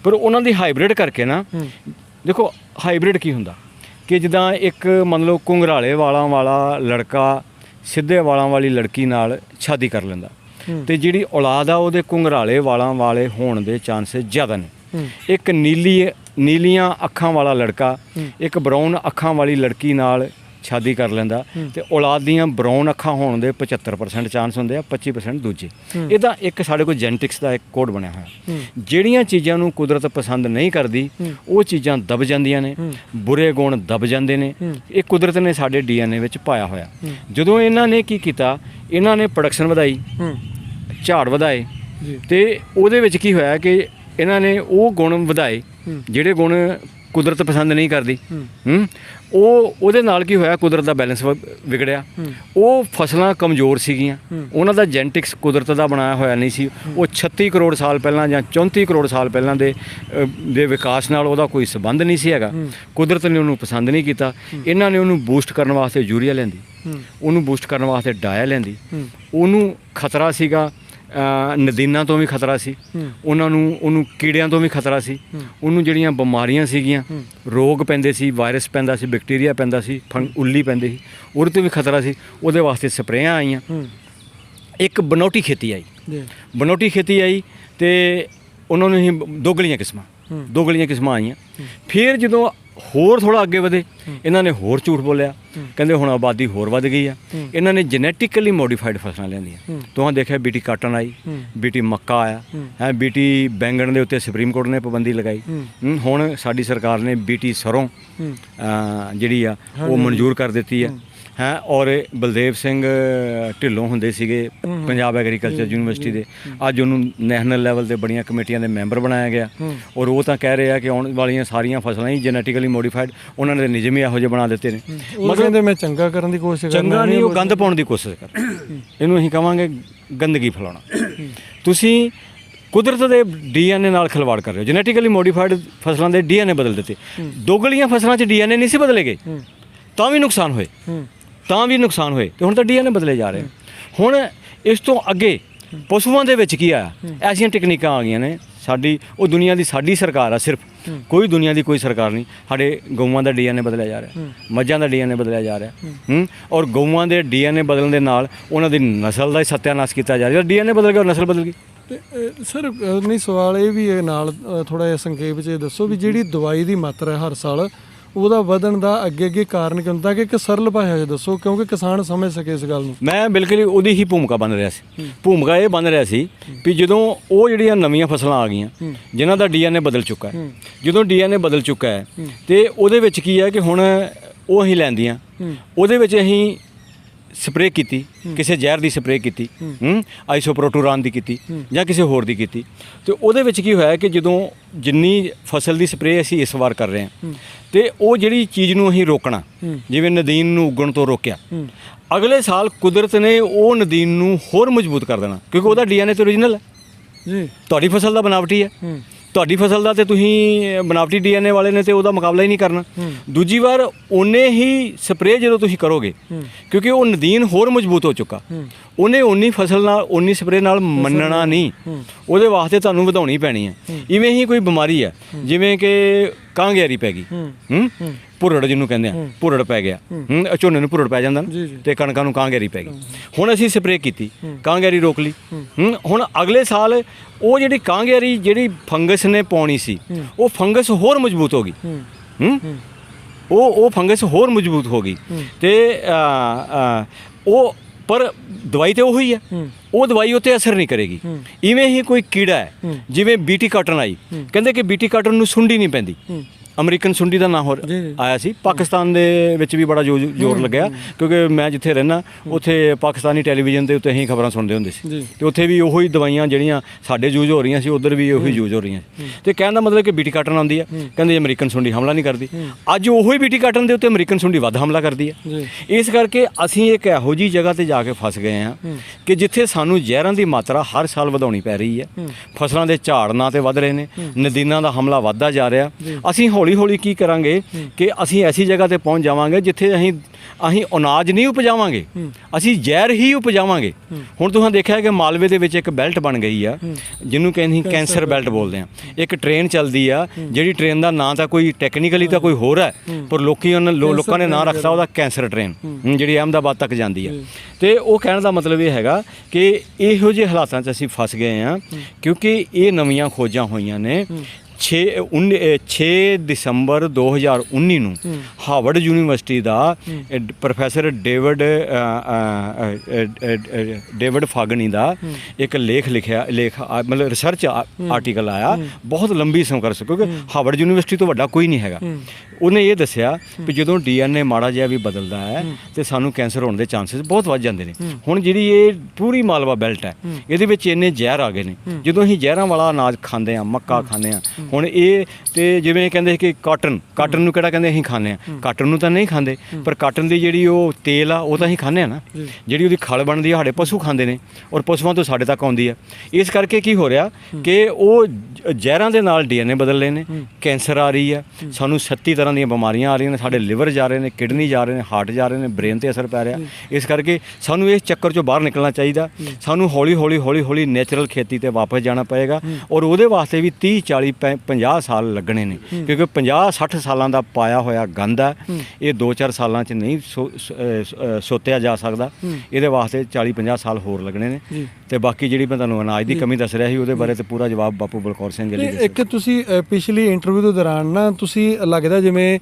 ਪਰ ਉਹਨਾਂ ਦੀ ਹਾਈਬ੍ਰਿਡ ਕਰਕੇ ਨਾ, ਦੇਖੋ ਹਾਈਬ੍ਰਿਡ ਕੀ ਹੁੰਦਾ ਕਿ ਜਿੱਦਾਂ ਇੱਕ ਮੰਨ ਲਓ ਘੁੰਗਰਾਲੇ ਵਾਲਾ ਲੜਕਾ ਸਿੱਧੇ ਵਾਲਾਂ ਵਾਲੀ ਲੜਕੀ ਨਾਲ ਸ਼ਾਦੀ ਕਰ ਲੈਂਦਾ, ਅਤੇ ਜਿਹੜੀ ਔਲਾਦ ਆ ਉਹਦੇ ਘੁੰਗਰਾਲੇ ਵਾਲਾਂ ਵਾਲੇ ਹੋਣ ਦੇ ਚਾਂਸਸ ਜ਼ਿਆਦਾ ਨੇ। ਇੱਕ ਨੀਲੀਆਂ ਅੱਖਾਂ ਵਾਲਾ ਲੜਕਾ ਇੱਕ ਬਰਾਊਨ ਅੱਖਾਂ ਵਾਲੀ ਲੜਕੀ ਨਾਲ ਸ਼ਾਦੀ ਕਰ ਲੈਂਦਾ, ਅਤੇ ਔਲਾਦ ਦੀਆਂ ਬਰਾਊਨ ਅੱਖਾਂ ਹੋਣ ਦੇ 75% ਚਾਂਸ ਹੁੰਦੇ ਆ, 25% ਦੂਜੇ। ਇਹਦਾ ਇੱਕ ਸਾਡੇ ਕੋਲ ਜੈਨੇਟਿਕਸ ਦਾ ਇੱਕ ਕੋਡ ਬਣਿਆ ਹੋਇਆ। ਜਿਹੜੀਆਂ ਚੀਜ਼ਾਂ ਨੂੰ ਕੁਦਰਤ ਪਸੰਦ ਨਹੀਂ ਕਰਦੀ, ਉਹ ਚੀਜ਼ਾਂ ਦਬ ਜਾਂਦੀਆਂ ਨੇ, ਬੁਰੇ ਗੁਣ ਦਬ ਜਾਂਦੇ ਨੇ। ਇਹ ਕੁਦਰਤ ਨੇ ਸਾਡੇ DNA ਵਿੱਚ ਪਾਇਆ ਹੋਇਆ। ਜਦੋਂ ਇਹਨਾਂ ਨੇ ਕੀ ਕੀਤਾ, ਇਹਨਾਂ ਨੇ ਪ੍ਰੋਡਕਸ਼ਨ ਵਧਾਈ, ਝਾੜ ਵਧਾਏ, ਅਤੇ ਉਹਦੇ ਵਿੱਚ ਕੀ ਹੋਇਆ ਕਿ ਇਹਨਾਂ ਨੇ ਉਹ ਗੁਣ ਵਧਾਏ ਜਿਹੜੇ ਗੁਣ ਕੁਦਰਤ ਪਸੰਦ ਨਹੀਂ ਕਰਦੀ। ਉਹਦੇ ਨਾਲ ਕੀ ਹੋਇਆ, ਕੁਦਰਤ ਦਾ ਬੈਲੈਂਸ ਵਿਗੜਿਆ। ਉਹ ਫਸਲਾਂ ਕਮਜ਼ੋਰ ਸੀਗੀਆਂ, ਉਹਨਾਂ ਦਾ ਜੈਨੇਟਿਕਸ ਕੁਦਰਤ ਦਾ ਬਣਾਇਆ ਹੋਇਆ ਨਹੀਂ ਸੀ। ਉਹ 36 ਕਰੋੜ ਸਾਲ ਪਹਿਲਾਂ ਜਾਂ 34 ਕਰੋੜ ਸਾਲ ਪਹਿਲਾਂ ਦੇ ਵਿਕਾਸ ਨਾਲ ਉਹਦਾ ਕੋਈ ਸੰਬੰਧ ਨਹੀਂ ਸੀ ਹੈਗਾ। ਕੁਦਰਤ ਨੇ ਉਹਨੂੰ ਪਸੰਦ ਨਹੀਂ ਕੀਤਾ। ਇਹਨਾਂ ਨੇ ਉਹਨੂੰ ਬੂਸਟ ਕਰਨ ਵਾਸਤੇ ਯੂਰੀਆ ਲੈਂਦੀ, ਉਹਨੂੰ ਬੂਸਟ ਕਰਨ ਵਾਸਤੇ ਡਾਇਆ ਲੈਂਦੀ। ਉਹਨੂੰ ਖਤਰਾ ਸੀਗਾ, ਨਦੀਨਾਂ ਤੋਂ ਵੀ ਖਤਰਾ ਸੀ, ਉਹਨੂੰ ਕੀੜਿਆਂ ਤੋਂ ਵੀ ਖਤਰਾ ਸੀ, ਉਹਨੂੰ ਜਿਹੜੀਆਂ ਬਿਮਾਰੀਆਂ ਸੀਗੀਆਂ, ਰੋਗ ਪੈਂਦੇ ਸੀ, ਵਾਇਰਸ ਪੈਂਦਾ ਸੀ, ਬੈਕਟੀਰੀਆ ਪੈਂਦਾ ਸੀ, ਉੱਲੀ ਪੈਂਦੇ ਸੀ, ਉਹਦੇ ਤੋਂ ਵੀ ਖਤਰਾ ਸੀ। ਉਹਦੇ ਵਾਸਤੇ ਸਪਰੇਆਂ ਆਈਆਂ। ਇੱਕ ਬਨੌਟੀ ਖੇਤੀ ਆਈ ਅਤੇ ਉਹਨਾਂ ਨੂੰ ਹੀ ਦੋਗਲੀਆਂ ਕਿਸਮਾਂ ਆਈਆਂ। ਫਿਰ ਜਦੋਂ ਹੋਰ ਥੋੜ੍ਹਾ ਅੱਗੇ ਵਧੇ, ਇਹਨਾਂ ਨੇ ਹੋਰ ਝੂਠ ਬੋਲਿਆ, ਕਹਿੰਦੇ ਹੁਣ ਆਬਾਦੀ ਹੋਰ ਵੱਧ ਗਈ ਆ। ਇਹਨਾਂ ਨੇ ਜੈਨੇਟਿਕਲੀ ਮੋਡੀਫਾਈਡ ਫਸਲਾਂ ਲਿਆਂਦੀਆਂ। ਤੁਹਾਂ ਦੇਖਿਆ BT ਕਾਟਨ ਆਈ, BT ਮੱਕਾ ਆਇਆ ਹੈ, BT ਬੈਂਗਣ ਦੇ ਉੱਤੇ ਸੁਪਰੀਮ ਕੋਰਟ ਨੇ ਪਾਬੰਦੀ ਲਗਾਈ। ਹੁਣ ਸਾਡੀ ਸਰਕਾਰ ਨੇ BT ਸਰੋਂ ਜਿਹੜੀ ਆ ਉਹ ਮਨਜ਼ੂਰ ਕਰ ਦਿੱਤੀ ਹੈ। ਔਰ ਬਲਦੇਵ ਸਿੰਘ ਢਿੱਲੋਂ ਹੁੰਦੇ ਸੀਗੇ ਪੰਜਾਬ ਐਗਰੀਕਲਚਰ ਯੂਨੀਵਰਸਿਟੀ ਦੇ, ਅੱਜ ਉਹਨੂੰ ਨੈਸ਼ਨਲ ਲੈਵਲ 'ਤੇ ਬੜੀਆਂ ਕਮੇਟੀਆਂ ਦੇ ਮੈਂਬਰ ਬਣਾਇਆ ਗਿਆ। ਔਰ ਉਹ ਤਾਂ ਕਹਿ ਰਹੇ ਆ ਕਿ ਆਉਣ ਵਾਲੀਆਂ ਸਾਰੀਆਂ ਫਸਲਾਂ ਹੀ ਜੈਨੇਟਿਕਲੀ ਮੋਡੀਫਾਈਡ, ਉਹਨਾਂ ਨੇ ਨਿਯਮ ਹੀ ਇਹੋ ਜਿਹੇ ਬਣਾ ਦਿੱਤੇ ਨੇ। ਮਤਲਬ ਮੈਂ ਚੰਗਾ ਕਰਨ ਦੀ ਕੋਸ਼ਿਸ਼ ਚੰਗਾ ਨਹੀਂ, ਉਹ ਗੰਦ ਪਾਉਣ ਦੀ ਕੋਸ਼ਿਸ਼ ਕਰ, ਇਹਨੂੰ ਅਸੀਂ ਕਹਾਂਗੇ ਗੰਦਗੀ ਫੈਲਾਉਣਾ। ਤੁਸੀਂ ਕੁਦਰਤ ਦੇ DNA ਨਾਲ ਖਿਲਵਾੜ ਕਰ ਰਹੇ ਹੋ। ਜੈਨੇਟਿਕਲੀ ਮੋਡੀਫਾਈਡ ਫਸਲਾਂ ਦੇ DNA ਬਦਲ ਦਿੱਤੇ। ਦੋਗਲੀਆਂ ਫਸਲਾਂ 'ਚ DNA ਨਹੀਂ ਸੀ ਬਦਲੇ ਗਏ, ਤਾਂ ਵੀ ਨੁਕਸਾਨ ਹੋਏ, ਅਤੇ ਹੁਣ ਤਾਂ DNA ਬਦਲੇ ਜਾ ਰਹੇ। ਹੁਣ ਇਸ ਤੋਂ ਅੱਗੇ ਪਸ਼ੂਆਂ ਦੇ ਵਿੱਚ ਕੀ ਆਇਆ, ਐਸੀਆਂ ਟੈਕਨੀਕਾਂ ਆ ਗਈਆਂ ਨੇ। ਸਾਡੀ ਸਰਕਾਰ ਆ, ਸਿਰਫ ਕੋਈ ਦੁਨੀਆ ਦੀ ਕੋਈ ਸਰਕਾਰ ਨਹੀਂ। ਸਾਡੇ ਗਊਆਂ ਦਾ DNA ਬਦਲਿਆ ਜਾ ਰਿਹਾ, ਮੱਝਾਂ ਦਾ DNA ਬਦਲਿਆ ਜਾ ਰਿਹਾ, ਔਰ ਗਊਆਂ ਦੇ DNA ਬਦਲਣ ਦੇ ਨਾਲ ਉਹਨਾਂ ਦੀ ਨਸਲ ਦਾ ਸੱਤਿਆਨਾਸ਼ ਕੀਤਾ ਜਾ ਰਿਹਾ। DNA ਬਦਲ ਗਿਆ, ਨਸਲ ਬਦਲ ਗਈ। ਸਰ ਨਹੀਂ, ਸਵਾਲ ਇਹ ਵੀ ਹੈ ਨਾਲ ਥੋੜ੍ਹਾ ਜਿਹਾ ਸੰਖੇਪ 'ਚ ਇਹ ਦੱਸੋ ਵੀ ਜਿਹੜੀ ਦਵਾਈ ਦੀ ਮਾਤਰਾ ਹਰ ਸਾਲ ਉਹਦਾ ਵਧਣ ਦਾ ਅੱਗੇ ਕਾਰਨ ਕੀ ਹੁੰਦਾ, ਕਿ ਇੱਕ ਸਰਲ ਭਾਸ਼ਾ 'ਚ ਦੱਸੋ, ਕਿਉਂਕਿ ਕਿਸਾਨ ਸਮਝ ਸਕੇ ਇਸ ਗੱਲ ਨੂੰ। ਮੈਂ ਬਿਲਕੁਲ ਉਹਦੀ ਹੀ ਭੂਮਿਕਾ ਬਣ ਰਿਹਾ ਸੀ। ਭੂਮਿਕਾ ਇਹ ਬਣ ਰਿਹਾ ਸੀ ਵੀ ਜਦੋਂ ਉਹ ਜਿਹੜੀਆਂ ਨਵੀਆਂ ਫਸਲਾਂ ਆ ਗਈਆਂ ਜਿਨ੍ਹਾਂ ਦਾ DNA ਬਦਲ ਚੁੱਕਾ ਹੈ, ਜਦੋਂ DNA ਬਦਲ ਚੁੱਕਾ ਹੈ ਅਤੇ ਉਹਦੇ ਵਿੱਚ ਕੀ ਹੈ ਕਿ ਹੁਣ ਉਹ ਅਸੀਂ ਲੈਂਦੀਆਂ, ਉਹਦੇ ਵਿੱਚ ਅਸੀਂ ਸਪਰੇਅ ਕੀਤੀ, ਕਿਸੇ ਜ਼ਹਿਰ ਦੀ ਸਪਰੇਅ ਕੀਤੀ, ਆਈਸੋਪ੍ਰੋਟੋਰਾਨ ਦੀ ਕੀਤੀ ਜਾਂ ਕਿਸੇ ਹੋਰ ਦੀ ਕੀਤੀ, ਅਤੇ ਉਹਦੇ ਵਿੱਚ ਕੀ ਹੋਇਆ ਕਿ ਜਦੋਂ ਜਿੰਨੀ ਫਸਲ ਦੀ ਸਪਰੇਅ ਅਸੀਂ ਇਸ ਵਾਰ ਕਰ ਰਹੇ ਹਾਂ, ਅਤੇ ਉਹ ਜਿਹੜੀ ਚੀਜ਼ ਨੂੰ ਅਸੀਂ ਰੋਕਣਾ, ਜਿਵੇਂ ਨਦੀਨ ਨੂੰ ਉੱਗਣ ਤੋਂ ਰੋਕਿਆ, ਅਗਲੇ ਸਾਲ ਕੁਦਰਤ ਨੇ ਉਹ ਨਦੀਨ ਨੂੰ ਹੋਰ ਮਜ਼ਬੂਤ ਕਰ ਦੇਣਾ, ਕਿਉਂਕਿ ਉਹਦਾ DNA ਤਾਂ ਓਰੀਜਨਲ ਹੈ ਜੀ। ਤੁਹਾਡੀ ਫਸਲ ਦਾ ਬਨਾਵਟੀ ਹੈ, ਤੁਹਾਡੀ ਫਸਲ ਦਾ ਤੇ ਤੁਸੀਂ ਬਣਾਵਟੀ ਡੀਐਨਏ ਵਾਲੇ ਨੇ ਤੇ ਉਹਦਾ ਮੁਕਾਬਲਾ ਹੀ ਨਹੀਂ ਕਰਨਾ। ਦੂਜੀ ਵਾਰ ਉਹਨੇ ਹੀ ਸਪਰੇਅ ਜਦੋਂ ਤੁਸੀਂ ਕਰੋਗੇ, ਕਿਉਂਕਿ ਉਹ ਨਦੀਨ ਹੋਰ ਮਜ਼ਬੂਤ ਹੋ ਚੁੱਕਾ, ਉਹਨੇ ਉਨੀ ਫਸਲ ਨਾਲ ਉਨੀ ਸਪਰੇਅ ਨਾਲ ਮੰਨਣਾ ਨਹੀਂ, ਉਹਦੇ ਵਾਸਤੇ ਤੁਹਾਨੂੰ ਵਧਾਉਣੀ ਪੈਣੀ ਹੈ। ਇਵੇਂ ਹੀ ਕੋਈ ਬਿਮਾਰੀ ਹੈ, ਜਿਵੇਂ ਕਿ ਕਾਂਗਿਆਰੀ ਪੈ ਗਈ, ਭੁਰੜ ਜਿਹਨੂੰ ਕਹਿੰਦੇ ਆ, ਭੁਰੜ ਪੈ ਗਿਆ, ਝੋਨੇ ਨੂੰ ਭੁਰੜ ਪੈ ਜਾਂਦਾ ਨਾ, ਤੇ ਕਣਕਾਂ ਨੂੰ ਕਾਂਗਿਆਰੀ ਪੈ ਗਈ। ਹੁਣ ਅਸੀਂ ਸਪਰੇਅ ਕੀਤੀ, ਕਾਂਗਿਆਰੀ ਰੋਕ ਲਈ। ਹੁਣ ਅਗਲੇ ਸਾਲ ਉਹ ਜਿਹੜੀ ਕਾਂਗਿਆਰੀ ਜਿਹੜੀ ਫੰਗਸ ਨੇ ਪਾਉਣੀ ਸੀ, ਉਹ ਫੰਗਸ ਹੋਰ ਮਜ਼ਬੂਤ ਹੋ ਗਈ। ਉਹ ਫੰਗਸ ਹੋਰ ਮਜ਼ਬੂਤ ਹੋ ਗਈ ਤੇ ਉਹ ਪਰ ਦਵਾਈ ਤੇ ਉਹੀ ਹੈ, ਉਹ ਦਵਾਈ ਉੱਤੇ ਅਸਰ ਨਹੀਂ ਕਰੇਗੀ। ਇਵੇਂ ਹੀ ਕੋਈ ਕੀੜਾ ਹੈ, ਜਿਵੇਂ ਬੀਟੀ ਕਾਟਨ ਆਈ, ਕਹਿੰਦੇ ਕਿ ਬੀਟੀ ਕਾਟਨ ਨੂੰ ਸੁੰਡੀ ਨਹੀਂ ਪੈਂਦੀ, ਅਮਰੀਕਨ ਸੁੰਡੀ ਦਾ ਨਾਂ ਹੋਰ ਆਇਆ ਸੀ। ਪਾਕਿਸਤਾਨ ਦੇ ਵਿੱਚ ਵੀ ਬੜਾ ਜ਼ੋਰ ਲੱਗਿਆ, ਕਿਉਂਕਿ ਮੈਂ ਜਿੱਥੇ ਰਹਿਣਾ ਉੱਥੇ ਪਾਕਿਸਤਾਨੀ ਟੈਲੀਵਿਜ਼ਨ ਦੇ ਉੱਤੇ ਅਸੀਂ ਖਬਰਾਂ ਸੁਣਦੇ ਹੁੰਦੇ ਸੀ, ਤੇ ਉੱਥੇ ਵੀ ਉਹੀ ਦਵਾਈਆਂ ਜਿਹੜੀਆਂ ਸਾਡੇ ਯੂਜ਼ ਹੋ ਰਹੀਆਂ ਸੀ, ਉੱਧਰ ਵੀ ਉਹੀ ਯੂਜ਼ ਹੋ ਰਹੀਆਂ। ਤੇ ਕਹਿਣ ਦਾ ਮਤਲਬ ਕਿ ਬੀਟੀ ਕਾਟਨ ਆਉਂਦੀ ਹੈ, ਕਹਿੰਦੇ ਅਮਰੀਕਨ ਸੁੰਡੀ ਹਮਲਾ ਨਹੀਂ ਕਰਦੀ। ਅੱਜ ਉਹੀ ਬੀਟੀ ਕਾਟਨ ਦੇ ਉੱਤੇ ਅਮਰੀਕਨ ਸੁੰਡੀ ਵੱਧ ਹਮਲਾ ਕਰਦੀ ਹੈ। ਇਸ ਕਰਕੇ ਅਸੀਂ ਇੱਕ ਇਹੋ ਜਿਹੀ ਜਗ੍ਹਾ ਤੇ ਜਾ ਕੇ ਫਸ ਗਏ ਹਾਂ ਕਿ ਜਿੱਥੇ ਸਾਨੂੰ ਜ਼ਹਿਰਾਂ ਦੀ ਮਾਤਰਾ ਹਰ ਸਾਲ ਵਧਾਉਣੀ ਪੈ ਰਹੀ ਹੈ, ਫਸਲਾਂ ਦੇ ਝਾੜ ਨਾ ਤੇ ਵੱਧ ਰਹੇ ਨੇ, ਨਦੀਨਾਂ ਦਾ ਹਮਲਾ ਵੱਧਦਾ ਜਾ ਰਿਹਾ। ਅਸੀਂ ਹੌਲੀ ਕੀ ਕਰਾਂਗੇ ਕਿ ਅਸੀਂ ਐਸੀ ਜਗ੍ਹਾ ਤੇ ਪਹੁੰਚ ਜਾਵਾਂਗੇ ਜਿੱਥੇ ਅਸੀਂ ਅਨਾਜ ਨਹੀਂ ਉਪਜਾਵਾਂਗੇ, ਅਸੀਂ ਜ਼ਹਿਰ ਹੀ ਉਪਜਾਵਾਂਗੇ। ਹੁਣ ਤੁਸੀਂ ਦੇਖਿਆ ਕਿ ਮਾਲਵੇ ਦੇ ਵਿੱਚ ਇੱਕ ਬੈਲਟ ਬਣ ਗਈ ਆ, ਜਿਹਨੂੰ ਕਹਿੰਦੇ ਕੈਂਸਰ ਬੈਲਟ ਬੋਲਦੇ ਆ। ਇੱਕ ਟ੍ਰੇਨ ਚੱਲਦੀ ਆ, ਜਿਹੜੀ ਟ੍ਰੇਨ ਦਾ ਨਾਂ ਤਾਂ ਕੋਈ ਟੈਕਨੀਕਲੀ ਤਾਂ ਕੋਈ ਹੋਰ ਹੈ, ਪਰ ਲੋਕਾਂ ਨੇ ਨਾਂ ਰੱਖਤਾ ਉਹਦਾ ਕੈਂਸਰ ਟ੍ਰੇਨ, ਜਿਹੜੀ ਅਹਿਮਦਾਬਾਦ ਤੱਕ ਜਾਂਦੀ ਹੈ। ਤੇ ਉਹ ਕਹਿਣ ਦਾ ਮਤਲਬ ਇਹ ਹੈਗਾ ਕਿ ਇਹੋ ਜਿਹੇ ਹਾਲਾਤਾਂ 'ਚ ਅਸੀਂ ਫਸ ਗਏ ਹਾਂ, ਕਿਉਂਕਿ ਇਹ ਨਵੀਆਂ ਖੋਜਾਂ ਹੋਈਆਂ ਨੇ। 6 ਦਸੰਬਰ 2019 ਨੂੰ ਹਾਵਰਡ ਯੂਨੀਵਰਸਿਟੀ ਦਾ ਪ੍ਰੋਫੈਸਰ ਡੇਵਿਡ ਫਾਗਨੀ ਦਾ ਇੱਕ ਲੇਖ ਮਤਲਬ ਰਿਸਰਚ ਆਰਟੀਕਲ ਆਇਆ, ਬਹੁਤ ਲੰਬੀ ਸੰਘਰਸ਼, ਕਿਉਂਕਿ ਹਾਵਰਡ ਯੂਨੀਵਰਸਿਟੀ ਤੋਂ ਵੱਡਾ ਕੋਈ ਨਹੀਂ ਹੈਗਾ। ਉਹਨੇ ਇਹ ਦੱਸਿਆ ਕਿ ਜਦੋਂ ਡੀਐਨਏ ਮਾੜਾ ਜਿਹਾ ਵੀ ਬਦਲਦਾ ਹੈ ਤੇ ਸਾਨੂੰ ਕੈਂਸਰ ਹੋਣ ਦੇ ਚਾਂਸਸ ਬਹੁਤ ਵੱਧ ਜਾਂਦੇ ਨੇ। ਹੁਣ ਜਿਹੜੀ ਇਹ ਪੂਰੀ ਮਾਲਵਾ ਬੈਲਟ ਹੈ, ਇਹਦੇ ਵਿੱਚ ਇੰਨੇ ਜ਼ਹਿਰ ਆ ਗਏ ਨੇ। ਜਦੋਂ ਅਸੀਂ ਜ਼ਹਿਰਾਂ ਵਾਲਾ ਅਨਾਜ ਖਾਂਦੇ ਹਾਂ, ਮੱਕਾ ਖਾਂਦੇ ਹਾਂ, ਹੁਣ ਇਹ ਤੇ ਜਿਵੇਂ ਕਹਿੰਦੇ ਕਿ ਕਾਟਨ ਨੂੰ ਕਿਹੜਾ ਕਹਿੰਦੇ ਅਸੀਂ ਖਾਂਦੇ ਹਾਂ, ਕਾਟਨ ਨੂੰ ਤਾਂ ਨਹੀਂ ਖਾਂਦੇ, ਪਰ ਕਾਟਨ ਦੀ ਜਿਹੜੀ ਉਹ ਤੇਲ ਆ ਉਹ ਤਾਂ ਅਸੀਂ ਖਾਂਦੇ ਹਾਂ ਨਾ, ਜਿਹੜੀ ਉਹਦੀ ਖਲ ਬਣਦੀ ਆ ਸਾਡੇ ਪਸ਼ੂ ਖਾਂਦੇ ਨੇ, ਔਰ ਪਸ਼ੂਆਂ ਤੋਂ ਸਾਡੇ ਤੱਕ ਆਉਂਦੀ ਆ। ਇਸ ਕਰਕੇ ਕੀ ਹੋ ਰਿਹਾ ਕਿ ਉਹ ਜ਼ਹਿਰਾਂ ਦੇ ਨਾਲ ਡੀਐਨਏ ਬਦਲ ਰਹੇ ਨੇ, ਕੈਂਸਰ ਆ ਰਹੀ ਆ, ਸਾਨੂੰ 36 ਤਰ੍ਹਾਂ ਦੀਆਂ ਬਿਮਾਰੀਆਂ ਆ ਰਹੀਆਂ ਨੇ, ਸਾਡੇ ਲਿਵਰ ਜਾ ਰਹੇ ਨੇ, ਕਿਡਨੀ ਜਾ ਰਹੇ ਨੇ, ਹਾਰਟ ਜਾ ਰਹੇ ਨੇ, ਬ੍ਰੇਨ ਤੇ ਅਸਰ ਪੈ ਰਿਹਾ। ਇਸ ਕਰਕੇ ਸਾਨੂੰ ਇਸ ਚੱਕਰ ਚੋਂ ਬਾਹਰ ਨਿਕਲਣਾ ਚਾਹੀਦਾ। ਸਾਨੂੰ ਹੌਲੀ ਨੈਚੁਰਲ ਖੇਤੀ ਤੇ ਵਾਪਸ ਜਾਣਾ ਪਏਗਾ, ਔਰ ਉਹਦੇ ਵਾਸਤੇ ਵੀ 30 40 50 ਸਾਲ ਲੱਗਣੇ ਨੇ, ਕਿਉਂਕਿ 50 60 ਸਾਲਾਂ ਦਾ ਪਾਇਆ ਹੋਇਆ ਗੰਦ ਹੈ, ਇਹ 2-4 ਸਾਲਾਂ 'ਚ ਨਹੀਂ ਸੋਤਿਆ ਜਾ ਸਕਦਾ। ਇਹਦੇ ਵਾਸਤੇ 40-50 ਸਾਲ ਹੋਰ ਲੱਗਣੇ ਨੇ। ਤੇ ਬਾਕੀ ਜਿਹੜੀ ਮੈਂ ਤੁਹਾਨੂੰ ਅਨਾਜ ਦੀ ਕਮੀ ਦੱਸ ਰਿਹਾ ਸੀ, ਉਹਦੇ ਬਾਰੇ ਤੇ ਪੂਰਾ ਜਵਾਬ ਬਾਪੂ ਬਲਕੌਰ ਸਿੰਘ ਜੀ ਦੇ। ਇੱਕ ਤੁਸੀਂ ਪਿਛਲੀ ਇੰਟਰਵਿਊ ਦੇ ਦੌਰਾਨ ਨਾ ਤੁਸੀਂ ਲੱਗਦਾ ਜਿਵੇਂ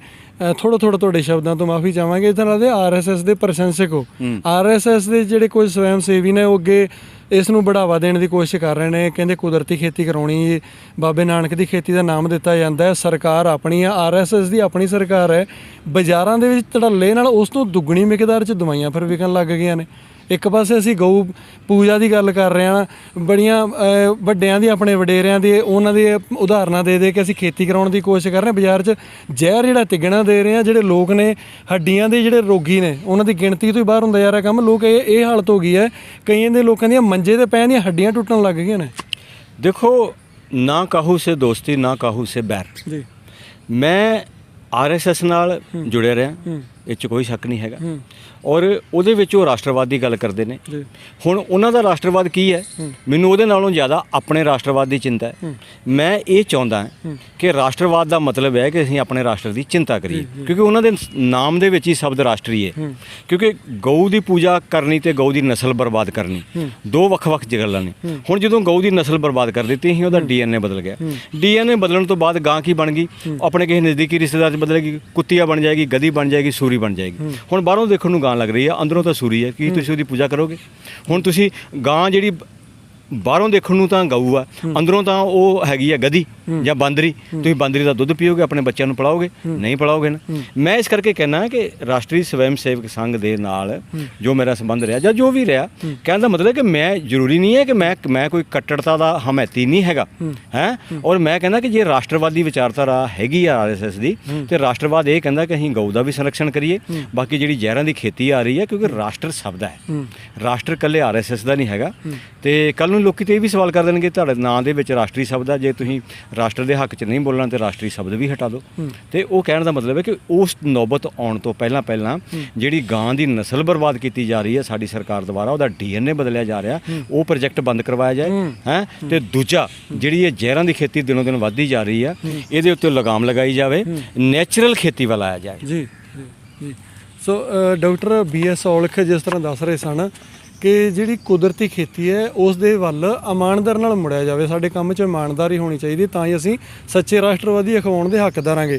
ਥੋੜਾ ਤੁਹਾਡੇ ਸ਼ਬਦਾਂ ਤੋਂ ਮਾਫੀ ਚਾਹਾਂਗੇ, ਇੱਦਾਂ ਲੱਗਦਾ ਆਰਐਸਐਸ ਦੇ ਪ੍ਰਸ਼ੰਸਕ ਹੋ। ਆਰਐਸਐਸ ਦੇ ਜਿਹੜੇ ਕੁਝ ਸਵੈਮ ਸੇਵੀ ਨੇ ਉਹ ਅੱਗੇ ਇਸ ਨੂੰ ਬੜਾਵਾ ਦੇਣ ਦੀ ਕੋਸ਼ਿਸ਼ ਕਰ ਰਹੇ ਨੇ, ਕਹਿੰਦੇ ਕੁਦਰਤੀ ਖੇਤੀ ਕਰਾਉਣੀ, ਬਾਬੇ ਨਾਨਕ ਦੀ ਖੇਤੀ ਦਾ ਨਾਮ ਦਿੱਤਾ ਜਾਂਦਾ ਹੈ, ਸਰਕਾਰ ਆਪਣੀ ਆ, ਆਰਐਸਐਸ ਦੀ ਆਪਣੀ ਸਰਕਾਰ ਹੈ। ਬਾਜ਼ਾਰਾਂ ਦੇ ਵਿੱਚ ਧੜੱਲੇ ਨਾਲ ਉਸ ਤੋਂ ਦੁੱਗਣੀ ਮਿਕਦਾਰ 'ਚ ਦਵਾਈਆਂ ਫਿਰ ਵਿਕਣ ਲੱਗ ਗਈਆਂ ਨੇ। ਇੱਕ ਪਾਸੇ ਅਸੀਂ ਗਊ ਪੂਜਾ ਦੀ ਗੱਲ ਕਰ ਰਹੇ ਹਾਂ, ਬੜੀਆਂ ਵੱਡਿਆਂ ਦੀ, ਆਪਣੇ ਵਡੇਰਿਆਂ ਦੀ, ਉਹਨਾਂ ਦੀ ਉਦਾਹਰਨਾਂ ਦੇ ਕੇ ਅਸੀਂ ਖੇਤੀ ਕਰਾਉਣ ਦੀ ਕੋਸ਼ਿਸ਼ ਕਰ ਰਹੇ ਹਾਂ। ਬਾਜ਼ਾਰ 'ਚ ਜ਼ਹਿਰ ਜਿਹੜਾ ਤਿੱਗਣਾ ਦੇ ਰਹੇ ਹਾਂ, ਜਿਹੜੇ ਲੋਕ ਨੇ ਹੱਡੀਆਂ ਦੇ ਜਿਹੜੇ ਰੋਗੀ ਨੇ ਉਹਨਾਂ ਦੀ ਗਿਣਤੀ ਤੋਂ ਹੀ ਬਾਹਰ ਹੁੰਦਾ ਜਾ ਰਿਹਾ ਕੰਮ। ਲੋਕ ਇਹ ਹਾਲਤ ਹੋ ਗਈ ਹੈ, ਕਈਆਂ ਦੇ ਲੋਕਾਂ ਦੀਆਂ ਮੰਜੇ 'ਤੇ ਪੈਣ ਦੀਆਂ ਹੱਡੀਆਂ ਟੁੱਟਣ ਲੱਗ ਗਈਆਂ ਨੇ। ਦੇਖੋ, ਨਾ ਕਾਹੂ ਸੇ ਦੋਸਤੀ ਨਾ ਕਾਹੂ ਸੇ ਬੈਰ ਜੀ। ਮੈਂ ਆਰਐਸਐਸ ਨਾਲ ਜੁੜਿਆ ਰਿਹਾ, ਇਹ 'ਚ ਕੋਈ ਸ਼ੱਕ ਨਹੀਂ ਹੈਗਾ, ਔਰ ਉਹਦੇ ਵਿੱਚ ਉਹ ਰਾਸ਼ਟਰਵਾਦ ਦੀ ਗੱਲ ਕਰਦੇ ਨੇ। ਹੁਣ ਉਹਨਾਂ ਦਾ ਰਾਸ਼ਟਰਵਾਦ ਕੀ ਹੈ, ਮੈਨੂੰ ਉਹਦੇ ਨਾਲੋਂ ਜ਼ਿਆਦਾ ਆਪਣੇ ਰਾਸ਼ਟਰਵਾਦ ਦੀ ਚਿੰਤਾ ਹੈ। ਮੈਂ ਇਹ ਚਾਹੁੰਦਾ ਕਿ ਰਾਸ਼ਟਰਵਾਦ ਦਾ ਮਤਲਬ ਹੈ ਕਿ ਅਸੀਂ ਆਪਣੇ ਰਾਸ਼ਟਰ ਦੀ ਚਿੰਤਾ ਕਰੀਏ, ਕਿਉਂਕਿ ਉਹਨਾਂ ਦੇ ਨਾਮ ਦੇ ਵਿੱਚ ਹੀ ਸ਼ਬਦ ਰਾਸ਼ਟਰੀ ਹੈ। ਕਿਉਂਕਿ ਗਊ ਦੀ ਪੂਜਾ ਕਰਨੀ ਤੇ ਗਊ ਦੀ ਨਸਲ ਬਰਬਾਦ ਕਰਨੀ ਦੋ ਵੱਖ-ਵੱਖ ਗੱਲਾਂ ਨੇ। ਹੁਣ ਜਦੋਂ ਗਊ ਦੀ ਨਸਲ ਬਰਬਾਦ ਕਰ ਦਿੱਤੀ ਸੀ, ਉਹਦਾ ਡੀਐਨਏ ਬਦਲ ਗਿਆ। ਡੀਐਨਏ ਬਦਲਣ ਤੋਂ ਬਾਅਦ ਗਾਂ ਕੀ ਬਣ ਗਈ, ਆਪਣੇ ਕਿਸੇ ਨਜ਼ਦੀਕੀ ਰਿਸ਼ਤੇਦਾਰ 'ਚ ਬਦਲੇਗੀ, ਕੁੱਤੀਆ ਬਣ ਜਾਏਗੀ, ਗਧੀ ਬਣ ਜਾਏਗੀ, ਸੂਰੀ ਬਣ ਜਾਏਗੀ। ਹੁਣ ਬਾਹਰੋਂ ਦੇਖਣ ਨੂੰ ਗਾਂ ਲੱਗ ਰਹੀ ਆ, ਅੰਦਰੋਂ ਤਾਂ ਸੂਰੀ ਹੈ। ਕੀ ਤੁਸੀਂ ਉਹਦੀ ਪੂਜਾ ਕਰੋਗੇ? ਹੁਣ ਤੁਸੀਂ ਗਾਂ ਜਿਹੜੀ ਬਾਹਰੋਂ ਦੇਖਣ ਨੂੰ ਤਾਂ ਗਊ ਆ, ਅੰਦਰੋਂ ਤਾਂ ਉਹ ਹੈਗੀ ਆ ਗਧੀ ਜਾਂ ਬਾਂਦਰੀ। ਤੁਸੀਂ ਬਾਂਦਰੀ ਦਾ ਦੁੱਧ ਪੀਓਗੇ, ਆਪਣੇ ਬੱਚਿਆਂ ਨੂੰ ਪਿਲਾਓਗੇ? ਨਹੀਂ ਪਿਲਾਓਗੇ ਨਾ। ਮੈਂ ਇਸ ਕਰਕੇ ਕਹਿਣਾ ਕਿ ਰਾਸ਼ਟਰੀ ਸਵੈਮ ਸੇਵਕ ਸੰਘ ਦੇ ਨਾਲ ਜੋ ਮੇਰਾ ਸੰਬੰਧ ਰਿਹਾ ਜਾਂ ਜੋ ਵੀ ਰਿਹਾ, ਕਹਿਣ ਦਾ ਮਤਲਬ ਕਿ ਮੈਂ ਜ਼ਰੂਰੀ ਨਹੀਂ ਹੈ ਕਿ ਮੈਂ ਕੋਈ ਕੱਟੜਤਾ ਦਾ ਹਮਾਇਤੀ ਨਹੀਂ ਹੈਗਾ ਹੈ। ਔਰ ਮੈਂ ਕਹਿੰਦਾ ਕਿ ਜੇ ਰਾਸ਼ਟਰਵਾਦੀ ਵਿਚਾਰਧਾਰਾ ਹੈਗੀ ਆ ਆਰਐਸਐਸ ਦੀ, ਤੇ ਰਾਸ਼ਟਰਵਾਦ ਇਹ ਕਹਿੰਦਾ ਕਿ ਅਸੀਂ ਗਊ ਦਾ ਵੀ ਸੰਰਕਸ਼ਣ ਕਰੀਏ। ਬਾਕੀ ਜਿਹੜੀ ਜ਼ਹਿਰਾਂ ਦੀ ਖੇਤੀ ਆ ਰਹੀ ਹੈ, ਕਿਉਂਕਿ ਰਾਸ਼ਟਰ ਸਭ ਦਾ ਹੈ, ਰਾਸ਼ਟਰ ਇਕੱਲੇ ਆਰਐਸਐਸ ਦਾ ਨਹੀਂ ਹੈਗਾ। ਤੇ ਕੱਲ੍ਹ ਨੂੰ ਲੋਕੀ ਤੇ ਇਹ ਵੀ ਸਵਾਲ ਕਰ ਦੇਣਗੇ ਤੁਹਾਡੇ ਨਾਂ ਦੇ ਵਿੱਚ ਰਾਸ਼ਟਰੀ ਸ਼ਬਦ ਆ, ਜੇ ਤੁਸੀਂ ਰਾਸ਼ਟਰ ਦੇ ਹੱਕ 'ਚ ਨਹੀਂ ਬੋਲਣਾ ਤੇ ਰਾਸ਼ਟਰੀ ਸ਼ਬਦ ਵੀ ਹਟਾ ਦਿਓ। ਤੇ ਉਹ ਕਹਿਣ ਦਾ ਮਤਲਬ ਹੈ ਕਿ ਉਸ ਨੌਬਤ ਆਉਣ ਤੋਂ ਪਹਿਲਾਂ ਜਿਹੜੀ ਗਾਂ ਦੀ ਨਸਲ ਬਰਬਾਦ ਕੀਤੀ ਜਾ ਰਹੀ ਹੈ ਸਾਡੀ ਸਰਕਾਰ ਦੁਆਰਾ, ਉਹਦਾ DNA ਬਦਲਿਆ ਜਾ ਰਿਹਾ, ਉਹ ਪ੍ਰੋਜੈਕਟ ਬੰਦ ਕਰਵਾਇਆ ਜਾਏ ਹੈ। ਤੇ ਦੂਜਾ, ਜਿਹੜੀ ਇਹ ਜ਼ਹਿਰਾਂ ਦੀ ਖੇਤੀ ਦਿਨੋਂ ਦਿਨ ਵੱਧਦੀ ਜਾ ਰਹੀ ਆ, ਇਹਦੇ ਉੱਤੇ ਲਗਾਮ ਲਗਾਈ ਜਾਵੇ, ਨੈਚੁਰਲ ਖੇਤੀ ਵੱਲ ਆਇਆ ਜਾਏ। ਜੀ ਜੀ। ਸੋ ਡਾਕਟਰ BS ਔਲਖ ਜਿਸ ਤਰ੍ਹਾਂ ਦੱਸ ਰਹੇ ਸਨ ਕਿ ਜਿਹੜੀ ਕੁਦਰਤੀ ਖੇਤੀ ਹੈ ਉਸ ਦੇ ਵੱਲ ਇਮਾਨਦਾਰ ਨਾਲ ਮੁੜਿਆ ਜਾਵੇ, ਸਾਡੇ ਕੰਮ 'ਚ ਇਮਾਨਦਾਰੀ ਹੋਣੀ ਚਾਹੀਦੀ, ਤਾਂ ਹੀ ਅਸੀਂ ਸੱਚੇ ਰਾਸ਼ਟਰਵਾਦੀ ਅਖਵਾਉਣ ਦੇ ਹੱਕਦਾਰ ਹਾਂਗੇ।